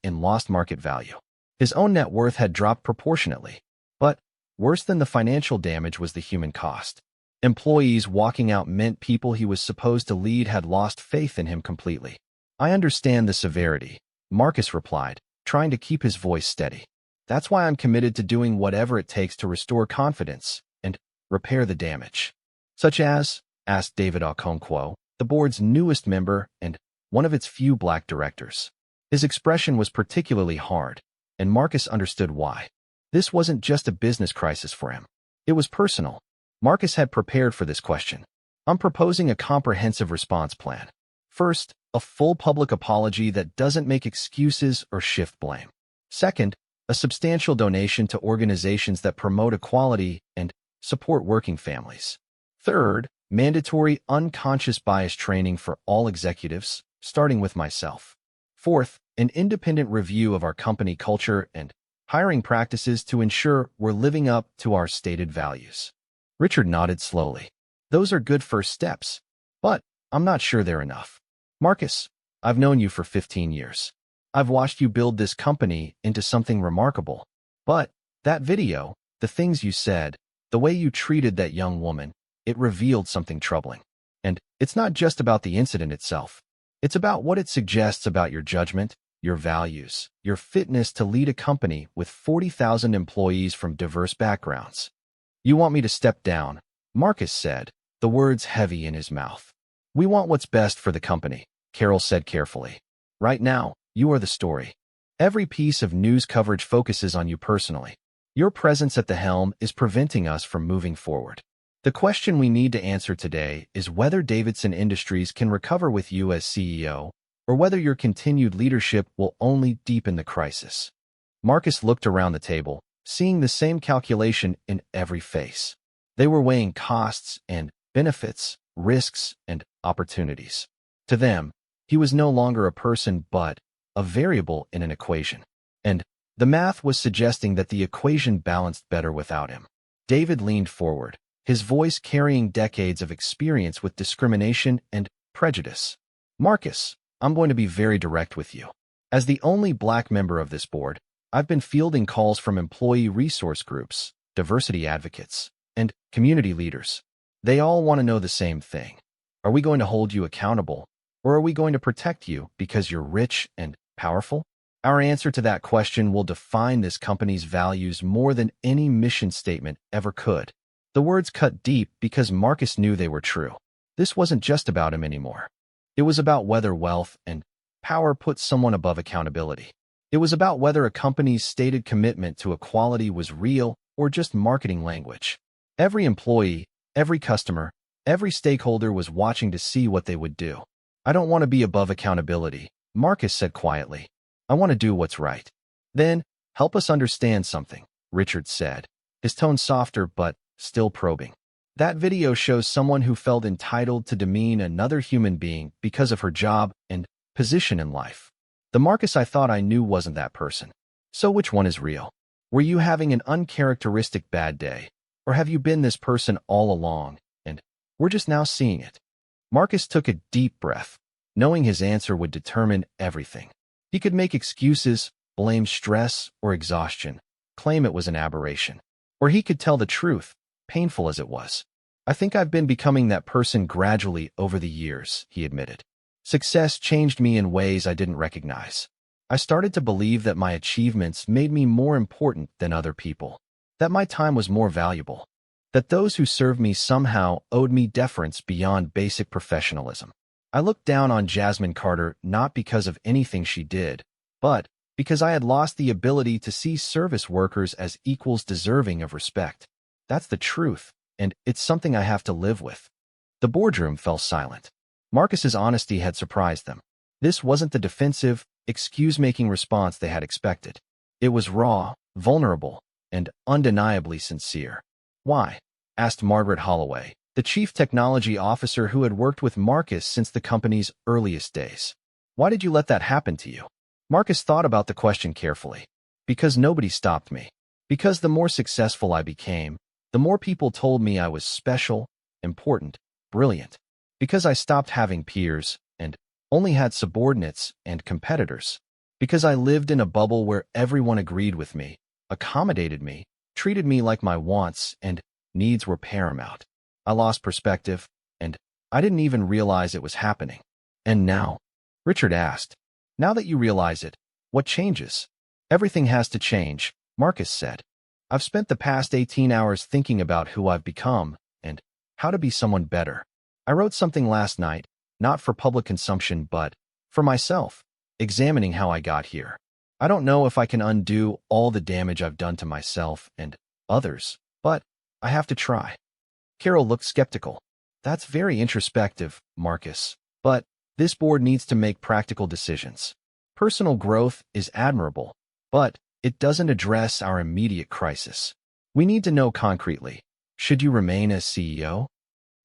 in lost market value. His own net worth had dropped proportionately. But worse than the financial damage was the human cost. Employees walking out meant people he was supposed to lead had lost faith in him completely. "I understand the severity," Marcus replied, trying to keep his voice steady. "That's why I'm committed to doing whatever it takes to restore confidence and repair the damage." "Such as?" asked David Okonkwo, the board's newest member and one of its few black directors. His expression was particularly hard, and Marcus understood why. This wasn't just a business crisis for him. It was personal. Marcus had prepared for this question. "I'm proposing a comprehensive response plan. First, a full public apology that doesn't make excuses or shift blame. Second, a substantial donation to organizations that promote equality and support working families. Third, mandatory unconscious bias training for all executives, starting with myself. Fourth, an independent review of our company culture and hiring practices to ensure we're living up to our stated values." Richard nodded slowly. "Those are good first steps, but I'm not sure they're enough. Marcus, I've known you for 15 years. I've watched you build this company into something remarkable. But that video, the things you said, the way you treated that young woman, it revealed something troubling. And it's not just about the incident itself. It's about what it suggests about your judgment, your values, your fitness to lead a company with 40,000 employees from diverse backgrounds." "You want me to step down," Marcus said, the words heavy in his mouth. "We want what's best for the company," Carol said carefully. "Right now, you are the story. Every piece of news coverage focuses on you personally. Your presence at the helm is preventing us from moving forward. The question we need to answer today is whether Davidson Industries can recover with you as CEO, or whether your continued leadership will only deepen the crisis." Marcus looked around the table, seeing the same calculation in every face. They were weighing costs and benefits, risks and opportunities. To them, he was no longer a person but a variable in an equation. And the math was suggesting that the equation balanced better without him. David leaned forward, his voice carrying decades of experience with discrimination and prejudice. "Marcus, I'm going to be very direct with you. As the only black member of this board, I've been fielding calls from employee resource groups, diversity advocates, and community leaders. They all want to know the same thing. Are we going to hold you accountable, or are we going to protect you because you're rich and powerful? Our answer to that question will define this company's values more than any mission statement ever could." The words cut deep because Marcus knew they were true. This wasn't just about him anymore. It was about whether wealth and power put someone above accountability. It was about whether a company's stated commitment to equality was real or just marketing language. Every employee, every customer, every stakeholder was watching to see what they would do. "I don't want to be above accountability," Marcus said quietly. "I want to do what's right." "Then, help us understand something," Richard said, his tone softer but still probing. "That video shows someone who felt entitled to demean another human being because of her job and position in life. The Marcus I thought I knew wasn't that person. So which one is real? Were you having an uncharacteristic bad day? Or have you been this person all along, and we're just now seeing it?" Marcus took a deep breath, knowing his answer would determine everything. He could make excuses, blame stress or exhaustion, claim it was an aberration. Or he could tell the truth, painful as it was. "I think I've been becoming that person gradually over the years," he admitted. "Success changed me in ways I didn't recognize. I started to believe that my achievements made me more important than other people, that my time was more valuable, that those who served me somehow owed me deference beyond basic professionalism. I looked down on Jasmine Carter not because of anything she did, but because I had lost the ability to see service workers as equals deserving of respect. That's the truth, and it's something I have to live with." The boardroom fell silent. Marcus's honesty had surprised them. This wasn't the defensive, excuse-making response they had expected. It was raw, vulnerable, and undeniably sincere. "Why?" asked Margaret Holloway, the chief technology officer who had worked with Marcus since the company's earliest days. "Why did you let that happen to you?" Marcus thought about the question carefully. "Because nobody stopped me. Because the more successful I became, the more people told me I was special, important, brilliant. Because I stopped having peers and only had subordinates and competitors. Because I lived in a bubble where everyone agreed with me, accommodated me, treated me like my wants and needs were paramount. I lost perspective, and I didn't even realize it was happening." "And now?" Richard asked. "Now that you realize it, what changes?" "Everything has to change," Marcus said. "I've spent the past 18 hours thinking about who I've become and how to be someone better. I wrote something last night, not for public consumption but for myself, examining how I got here. I don't know if I can undo all the damage I've done to myself and others, but I have to try." Carol looked skeptical. "That's very introspective, Marcus, but this board needs to make practical decisions. Personal growth is admirable, but it doesn't address our immediate crisis. We need to know concretely, should you remain as CEO?"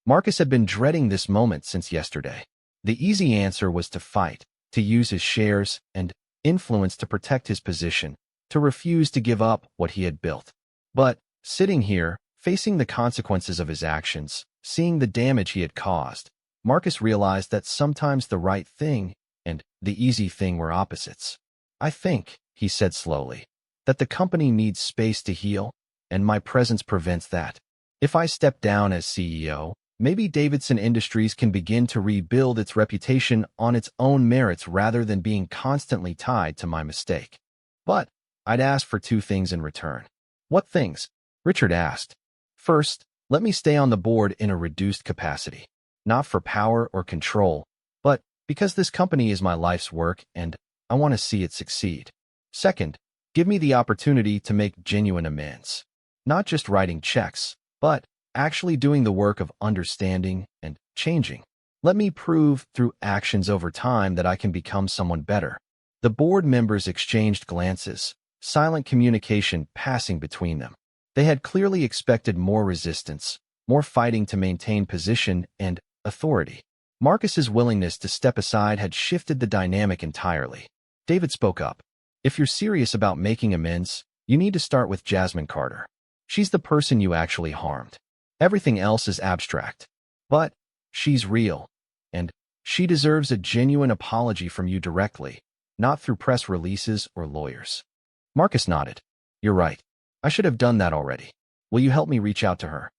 Marcus had been dreading this moment since yesterday. The easy answer was to fight, to use his shares and influence to protect his position, to refuse to give up what he had built. But sitting here, facing the consequences of his actions, seeing the damage he had caused, Marcus realized that sometimes the right thing and the easy thing were opposites. "I think," he said slowly, "that the company needs space to heal, and my presence prevents that. If I step down as CEO, maybe Davidson Industries can begin to rebuild its reputation on its own merits rather than being constantly tied to my mistake. But I'd ask for two things in return." "What things?" Richard asked. "First, let me stay on the board in a reduced capacity. Not for power or control, but because this company is my life's work and I want to see it succeed. Second, give me the opportunity to make genuine amends. Not just writing checks, but actually doing the work of understanding and changing. Let me prove through actions over time that I can become someone better." The board members exchanged glances, silent communication passing between them. They had clearly expected more resistance, more fighting to maintain position and authority. Marcus's willingness to step aside had shifted the dynamic entirely. David spoke up. "If you're serious about making amends, you need to start with Jasmine Carter. She's the person you actually harmed. Everything else is abstract. But she's real, and she deserves a genuine apology from you directly, not through press releases or lawyers." Marcus nodded. "You're right. I should have done that already. Will you help me reach out to her?"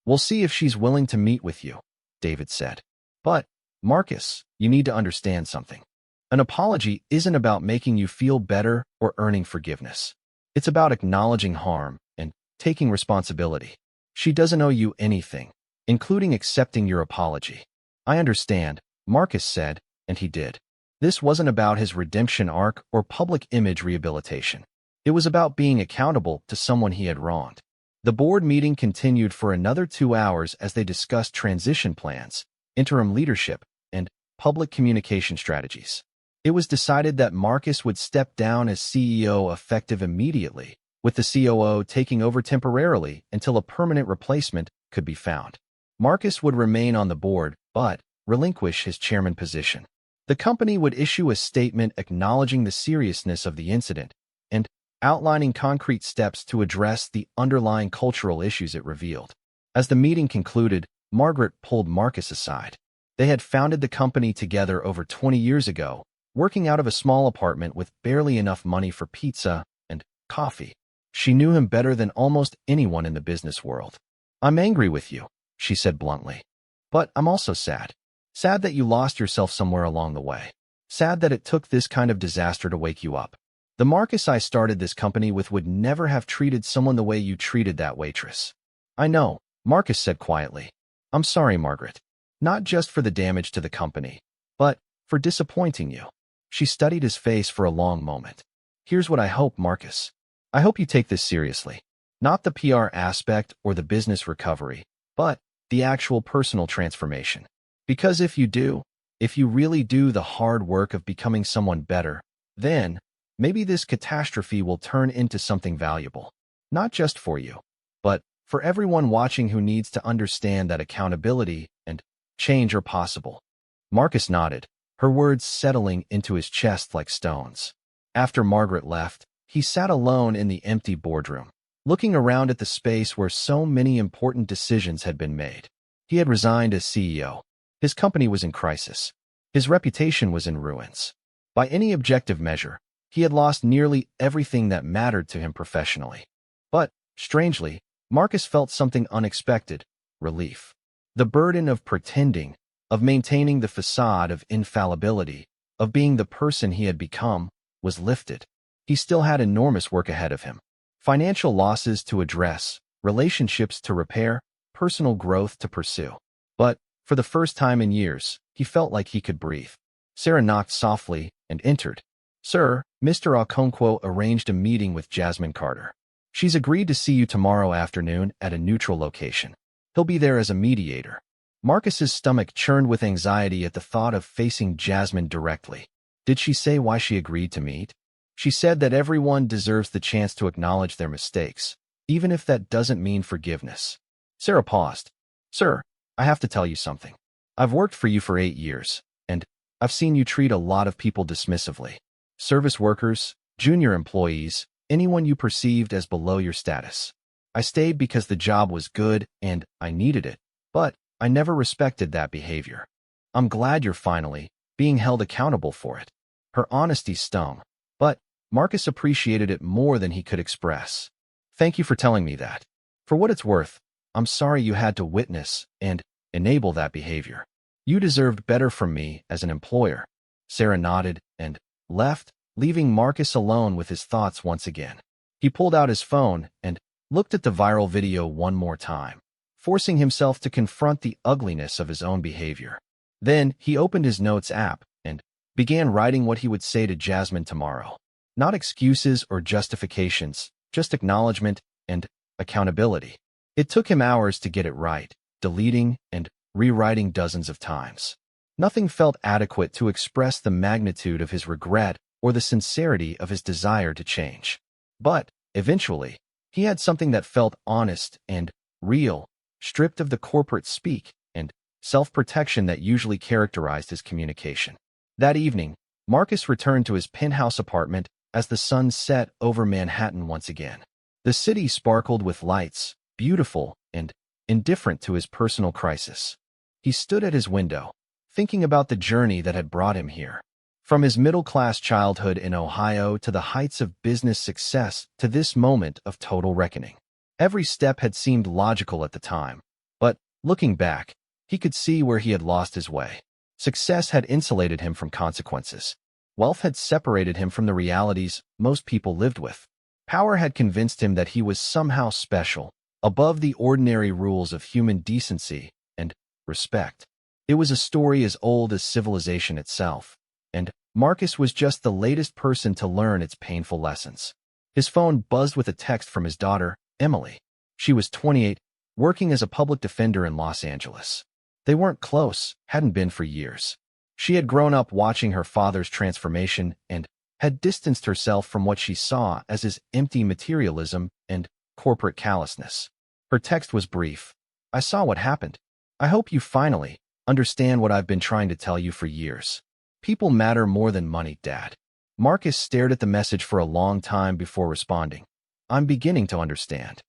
"We'll see if she's willing to meet with you," David said. "But, Marcus, you need to understand something. An apology isn't about making you feel better or earning forgiveness. It's about acknowledging harm and taking responsibility. She doesn't owe you anything, including accepting your apology." "I understand," Marcus said, and he did. This wasn't about his redemption arc or public image rehabilitation. It was about being accountable to someone he had wronged. The board meeting continued for another 2 hours as they discussed transition plans, interim leadership, and public communication strategies. It was decided that Marcus would step down as CEO effective immediately, with the COO taking over temporarily until a permanent replacement could be found. Marcus would remain on the board, but relinquish his chairman position. The company would issue a statement acknowledging the seriousness of the incident and outlining concrete steps to address the underlying cultural issues it revealed. As the meeting concluded, Margaret pulled Marcus aside. They had founded the company together over 20 years ago, working out of a small apartment with barely enough money for pizza and coffee. She knew him better than almost anyone in the business world. "I'm angry with you," she said bluntly. "But I'm also sad. Sad that you lost yourself somewhere along the way. Sad that it took this kind of disaster to wake you up. The Marcus I started this company with would never have treated someone the way you treated that waitress." "I know," Marcus said quietly. "I'm sorry, Margaret. Not just for the damage to the company, but for disappointing you." She studied his face for a long moment. "Here's what I hope, Marcus. I hope you take this seriously. Not the PR aspect or the business recovery, but the actual personal transformation. Because if you do, if you really do the hard work of becoming someone better, then maybe this catastrophe will turn into something valuable. Not just for you, but for everyone watching who needs to understand that accountability and change are possible." Marcus nodded, her words settling into his chest like stones. After Margaret left, he sat alone in the empty boardroom, looking around at the space where so many important decisions had been made. He had resigned as CEO. His company was in crisis. His reputation was in ruins. By any objective measure, he had lost nearly everything that mattered to him professionally. But, strangely, Marcus felt something unexpected: relief. The burden of pretending, of maintaining the facade of infallibility, of being the person he had become, was lifted. He still had enormous work ahead of him. Financial losses to address, relationships to repair, personal growth to pursue. But, for the first time in years, he felt like he could breathe. Sarah knocked softly and entered. "Sir, Mr. Okonkwo arranged a meeting with Jasmine Carter. She's agreed to see you tomorrow afternoon at a neutral location. He'll be there as a mediator." Marcus's stomach churned with anxiety at the thought of facing Jasmine directly. Did she say why she agreed to meet? She said that everyone deserves the chance to acknowledge their mistakes, even if that doesn't mean forgiveness. Sarah paused. "Sir, I have to tell you something. I've worked for you for 8 years, and I've seen you treat a lot of people dismissively. Service workers, junior employees, anyone you perceived as below your status. I stayed because the job was good and I needed it, but I never respected that behavior. I'm glad you're finally being held accountable for it." Her honesty stung, but Marcus appreciated it more than he could express. "Thank you for telling me that. For what it's worth, I'm sorry you had to witness and enable that behavior. You deserved better from me as an employer." Sarah nodded and left, leaving Marcus alone with his thoughts once again. He pulled out his phone and looked at the viral video one more time, forcing himself to confront the ugliness of his own behavior. Then he opened his notes app and began writing what he would say to Jasmine tomorrow. Not excuses or justifications, just acknowledgement and accountability. It took him hours to get it right, deleting and rewriting dozens of times. Nothing felt adequate to express the magnitude of his regret or the sincerity of his desire to change. But, eventually, he had something that felt honest and real, stripped of the corporate speak and self-protection that usually characterized his communication. That evening, Marcus returned to his penthouse apartment as the sun set over Manhattan once again. The city sparkled with lights, beautiful and indifferent to his personal crisis. He stood at his window, thinking about the journey that had brought him here. From his middle-class childhood in Ohio to the heights of business success to this moment of total reckoning. Every step had seemed logical at the time, but, looking back, he could see where he had lost his way. Success had insulated him from consequences. Wealth had separated him from the realities most people lived with. Power had convinced him that he was somehow special, above the ordinary rules of human decency and respect. It was a story as old as civilization itself, and Marcus was just the latest person to learn its painful lessons. His phone buzzed with a text from his daughter, Emily. She was 28, working as a public defender in Los Angeles. They weren't close, hadn't been for years. She had grown up watching her father's transformation and had distanced herself from what she saw as his empty materialism and corporate callousness. Her text was brief. I saw what happened. I hope you finally understand what I've been trying to tell you for years. People matter more than money, Dad. Marcus stared at the message for a long time before responding. I'm beginning to understand.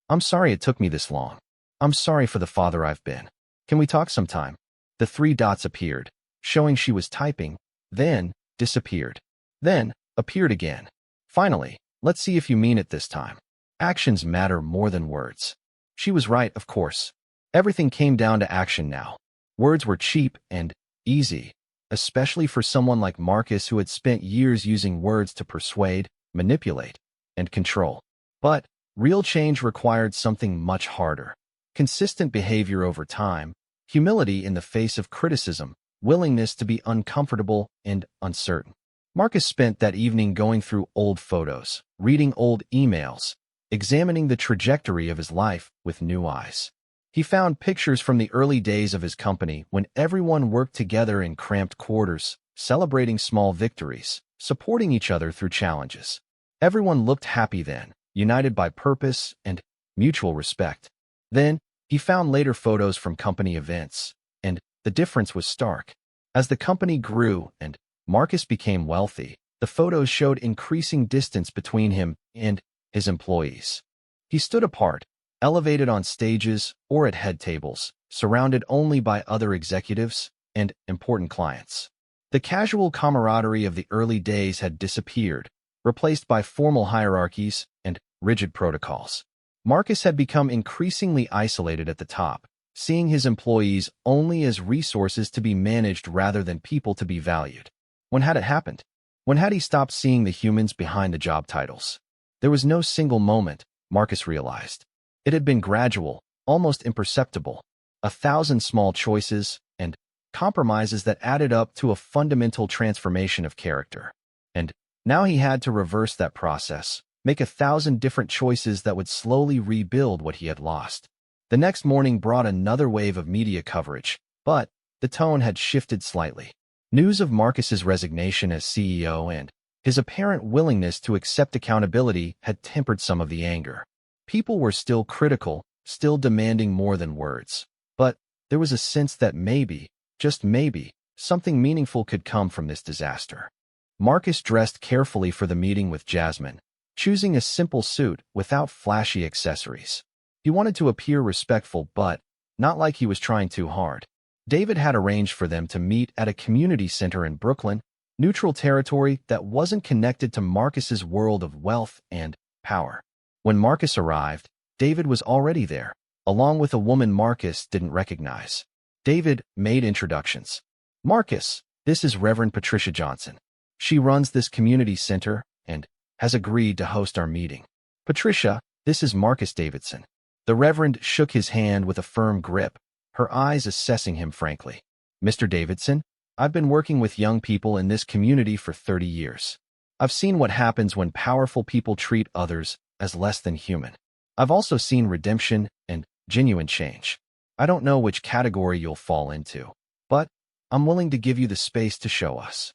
I'm sorry it took me this long. I'm sorry for the father I've been. Can we talk sometime? The 3 dots appeared, showing she was typing, then disappeared, then appeared again. Finally, let's see if you mean it this time. Actions matter more than words. She was right, of course. Everything came down to action now. Words were cheap and easy, especially for someone like Marcus who had spent years using words to persuade, manipulate, and control. But real change required something much harder. Consistent behavior over time, humility in the face of criticism, willingness to be uncomfortable and uncertain. Marcus spent that evening going through old photos, reading old emails, examining the trajectory of his life with new eyes. He found pictures from the early days of his company when everyone worked together in cramped quarters, celebrating small victories, supporting each other through challenges. Everyone looked happy then, united by purpose and mutual respect. Then, he found later photos from company events, and the difference was stark. As the company grew and Marcus became wealthy, the photos showed increasing distance between him and his employees. He stood apart, elevated on stages or at head tables, surrounded only by other executives and important clients. The casual camaraderie of the early days had disappeared, replaced by formal hierarchies and rigid protocols. Marcus had become increasingly isolated at the top, seeing his employees only as resources to be managed rather than people to be valued. When had it happened? When had he stopped seeing the humans behind the job titles? There was no single moment, Marcus realized. It had been gradual, almost imperceptible, 1,000 small choices and compromises that added up to a fundamental transformation of character. And now he had to reverse that process, make 1,000 different choices that would slowly rebuild what he had lost. The next morning brought another wave of media coverage, but the tone had shifted slightly. News of Marcus's resignation as CEO and his apparent willingness to accept accountability had tempered some of the anger. People were still critical, still demanding more than words. But there was a sense that maybe, just maybe, something meaningful could come from this disaster. Marcus dressed carefully for the meeting with Jasmine, choosing a simple suit without flashy accessories. He wanted to appear respectful, but not like he was trying too hard. David had arranged for them to meet at a community center in Brooklyn, neutral territory that wasn't connected to Marcus's world of wealth and power. When Marcus arrived, David was already there, along with a woman Marcus didn't recognize. David made introductions. Marcus, this is Reverend Patricia Johnson. She runs this community center and has agreed to host our meeting. Patricia, this is Marcus Davidson. The Reverend shook his hand with a firm grip, her eyes assessing him frankly. Mr. Davidson, I've been working with young people in this community for 30 years. I've seen what happens when powerful people treat others as less than human. I've also seen redemption and genuine change. I don't know which category you'll fall into, but I'm willing to give you the space to show us.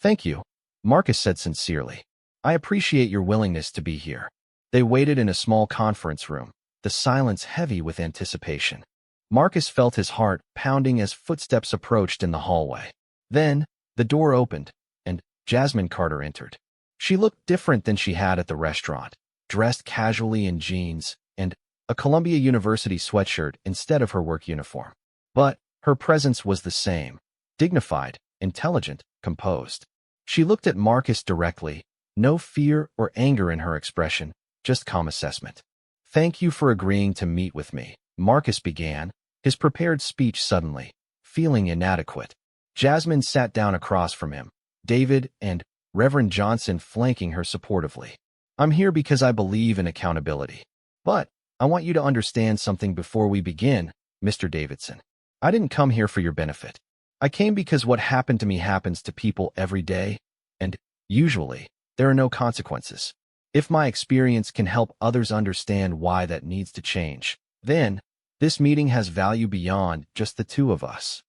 Thank you, Marcus said sincerely. I appreciate your willingness to be here. They waited in a small conference room, the silence heavy with anticipation. Marcus felt his heart pounding as footsteps approached in the hallway. Then, the door opened, and Jasmine Carter entered. She looked different than she had at the restaurant, dressed casually in jeans and a Columbia University sweatshirt instead of her work uniform. But her presence was the same, dignified, intelligent, composed. She looked at Marcus directly, no fear or anger in her expression, just calm assessment. Thank you for agreeing to meet with me, Marcus began, his prepared speech suddenly, feeling inadequate. Jasmine sat down across from him, David and Reverend Johnson flanking her supportively. I'm here because I believe in accountability. But I want you to understand something before we begin, Mr. Davidson. I didn't come here for your benefit. I came because what happened to me happens to people every day, and usually, there are no consequences. If my experience can help others understand why that needs to change, then this meeting has value beyond just the two of us.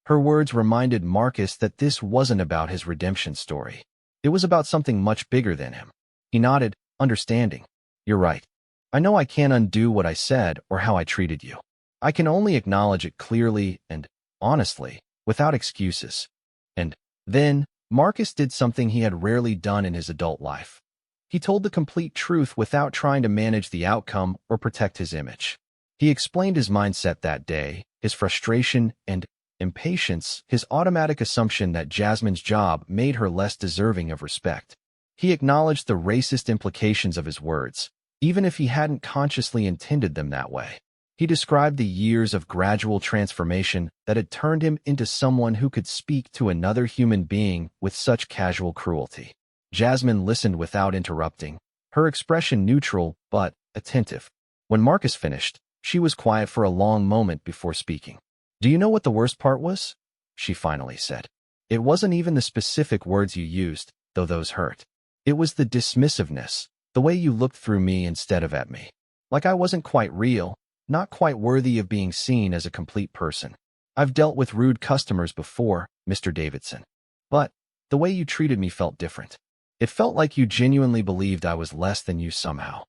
Her words reminded Marcus that this wasn't about his redemption story. It was about something much bigger than him. He nodded, understanding. You're right. I know I can't undo what I said or how I treated you. I can only acknowledge it clearly and honestly, without excuses. And then, Marcus did something he had rarely done in his adult life. He told the complete truth without trying to manage the outcome or protect his image. He explained his mindset that day, his frustration and impatience, his automatic assumption that Jasmine's job made her less deserving of respect. He acknowledged the racist implications of his words, even if he hadn't consciously intended them that way. He described the years of gradual transformation that had turned him into someone who could speak to another human being with such casual cruelty. Jasmine listened without interrupting, her expression neutral but attentive. When Marcus finished, she was quiet for a long moment before speaking. Do you know what the worst part was? She finally said. It wasn't even the specific words you used, though those hurt. It was the dismissiveness, the way you looked through me instead of at me. Like I wasn't quite real, not quite worthy of being seen as a complete person. I've dealt with rude customers before, Mr. Davidson. But the way you treated me felt different. It felt like you genuinely believed I was less than you somehow.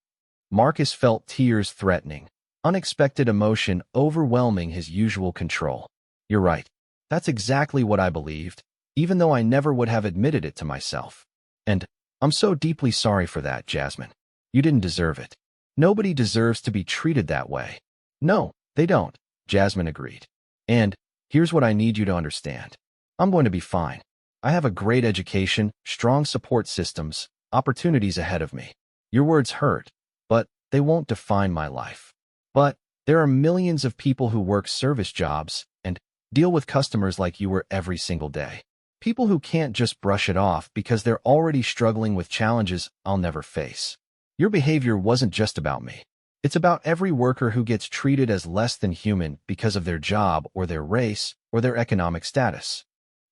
Marcus felt tears threatening, unexpected emotion overwhelming his usual control. You're right. That's exactly what I believed, even though I never would have admitted it to myself. And I'm so deeply sorry for that, Jasmine. You didn't deserve it. Nobody deserves to be treated that way. No, they don't, Jasmine agreed. And here's what I need you to understand. I'm going to be fine. I have a great education, strong support systems, opportunities ahead of me. Your words hurt, but they won't define my life. But there are millions of people who work service jobs and deal with customers like you were every single day. People who can't just brush it off because they're already struggling with challenges I'll never face. Your behavior wasn't just about me. It's about every worker who gets treated as less than human because of their job or their race or their economic status.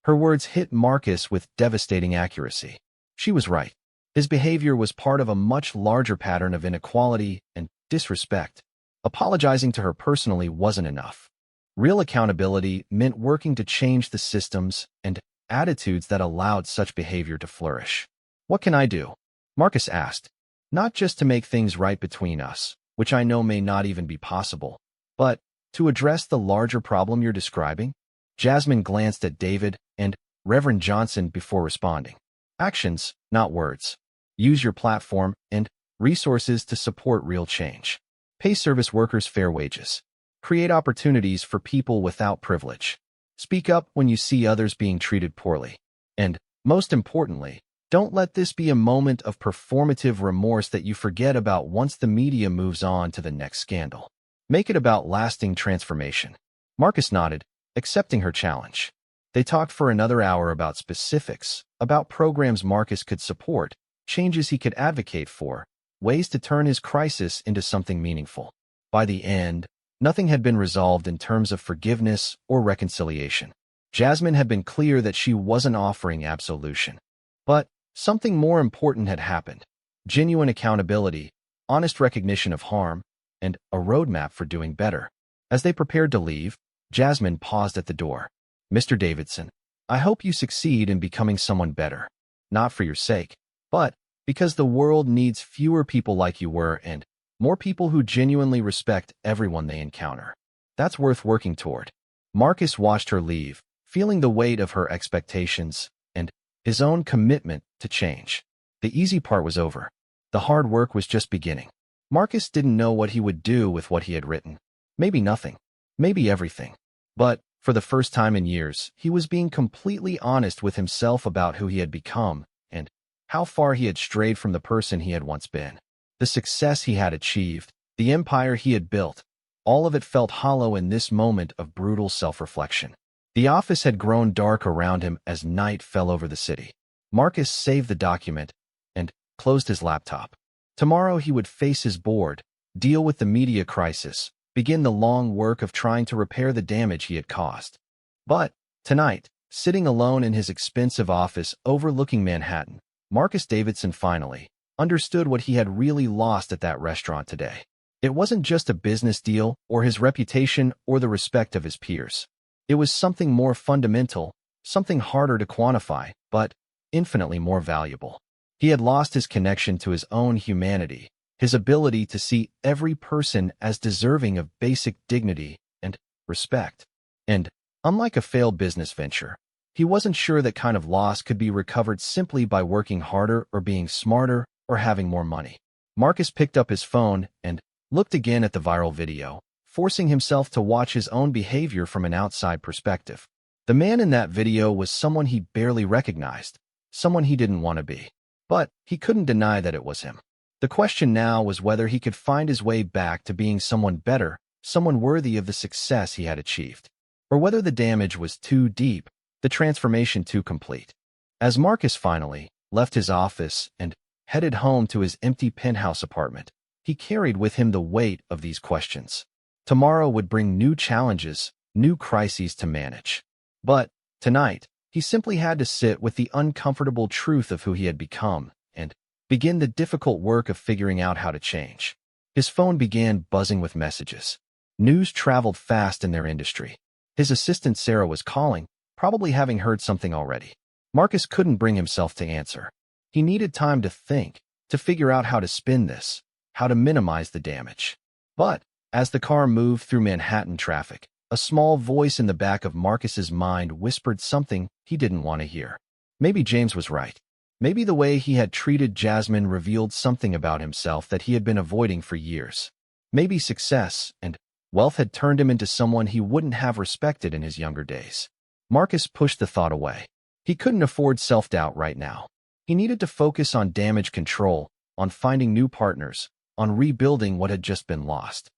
Her words hit Marcus with devastating accuracy. She was right. His behavior was part of a much larger pattern of inequality and disrespect. Apologizing to her personally wasn't enough. Real accountability meant working to change the systems and attitudes that allowed such behavior to flourish. What can I do? Marcus asked. Not just to make things right between us, which I know may not even be possible, but to address the larger problem you're describing? Jasmine glanced at David and Reverend Johnson before responding. Actions, not words. Use your platform and resources to support real change. Pay service workers fair wages. Create opportunities for people without privilege. Speak up when you see others being treated poorly. And, most importantly, don't let this be a moment of performative remorse that you forget about once the media moves on to the next scandal. Make it about lasting transformation. Marcus nodded, accepting her challenge. They talked for another hour about specifics, about programs Marcus could support, changes he could advocate for, ways to turn his crisis into something meaningful. By the end, nothing had been resolved in terms of forgiveness or reconciliation. Jasmine had been clear that she wasn't offering absolution. But something more important had happened. Genuine accountability, honest recognition of harm, and a roadmap for doing better. As they prepared to leave, Jasmine paused at the door. Mr. Davidson, I hope you succeed in becoming someone better. Not for your sake, but because the world needs fewer people like you were and more people who genuinely respect everyone they encounter. That's worth working toward. Marcus watched her leave, feeling the weight of her expectations and his own commitment to change. The easy part was over. The hard work was just beginning. Marcus didn't know what he would do with what he had written. Maybe nothing. Maybe everything. But for the first time in years, he was being completely honest with himself about who he had become and how far he had strayed from the person he had once been. The success he had achieved, the empire he had built, all of it felt hollow in this moment of brutal self-reflection. The office had grown dark around him as night fell over the city. Marcus saved the document and closed his laptop. Tomorrow he would face his board, deal with the media crisis, begin the long work of trying to repair the damage he had caused. But Tonight, sitting alone in his expensive office overlooking Manhattan, Marcus Davidson finally understood what he had really lost at that restaurant today. It wasn't just a business deal or his reputation or the respect of his peers. It was something more fundamental, something harder to quantify, but infinitely more valuable. He had lost his connection to his own humanity, his ability to see every person as deserving of basic dignity and respect. And, unlike a failed business venture, he wasn't sure that kind of loss could be recovered simply by working harder or being smarter or having more money. Marcus picked up his phone and looked again at the viral video, forcing himself to watch his own behavior from an outside perspective. The man in that video was someone he barely recognized, someone he didn't want to be. But he couldn't deny that it was him. The question now was whether he could find his way back to being someone better, someone worthy of the success he had achieved, or whether the damage was too deep, the transformation too complete. As Marcus finally left his office and headed home to his empty penthouse apartment, he carried with him the weight of these questions. Tomorrow would bring new challenges, new crises to manage. But tonight, he simply had to sit with the uncomfortable truth of who he had become and begin the difficult work of figuring out how to change. His phone began buzzing with messages. News traveled fast in their industry. His assistant Sarah was calling, probably having heard something already. Marcus couldn't bring himself to answer. He needed time to think, to figure out how to spin this, how to minimize the damage. But as the car moved through Manhattan traffic, a small voice in the back of Marcus's mind whispered something he didn't want to hear. Maybe James was right. Maybe the way he had treated Jasmine revealed something about himself that he had been avoiding for years. Maybe success and wealth had turned him into someone he wouldn't have respected in his younger days. Marcus pushed the thought away. He couldn't afford self-doubt right now. He needed to focus on damage control, on finding new partners, on rebuilding what had just been lost.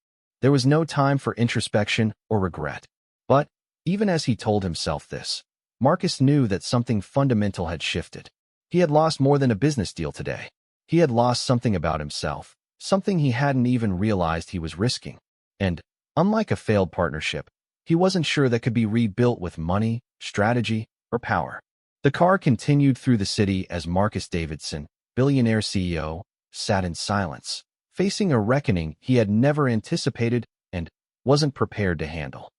There was no time for introspection or regret. But even as he told himself this, Marcus knew that something fundamental had shifted. He had lost more than a business deal today. He had lost something about himself, something he hadn't even realized he was risking. And, unlike a failed partnership, he wasn't sure that could be rebuilt with money, strategy, or power. The car continued through the city as Marcus Davidson, Billionaire CEO, sat in silence, facing a reckoning he had never anticipated and wasn't prepared to handle.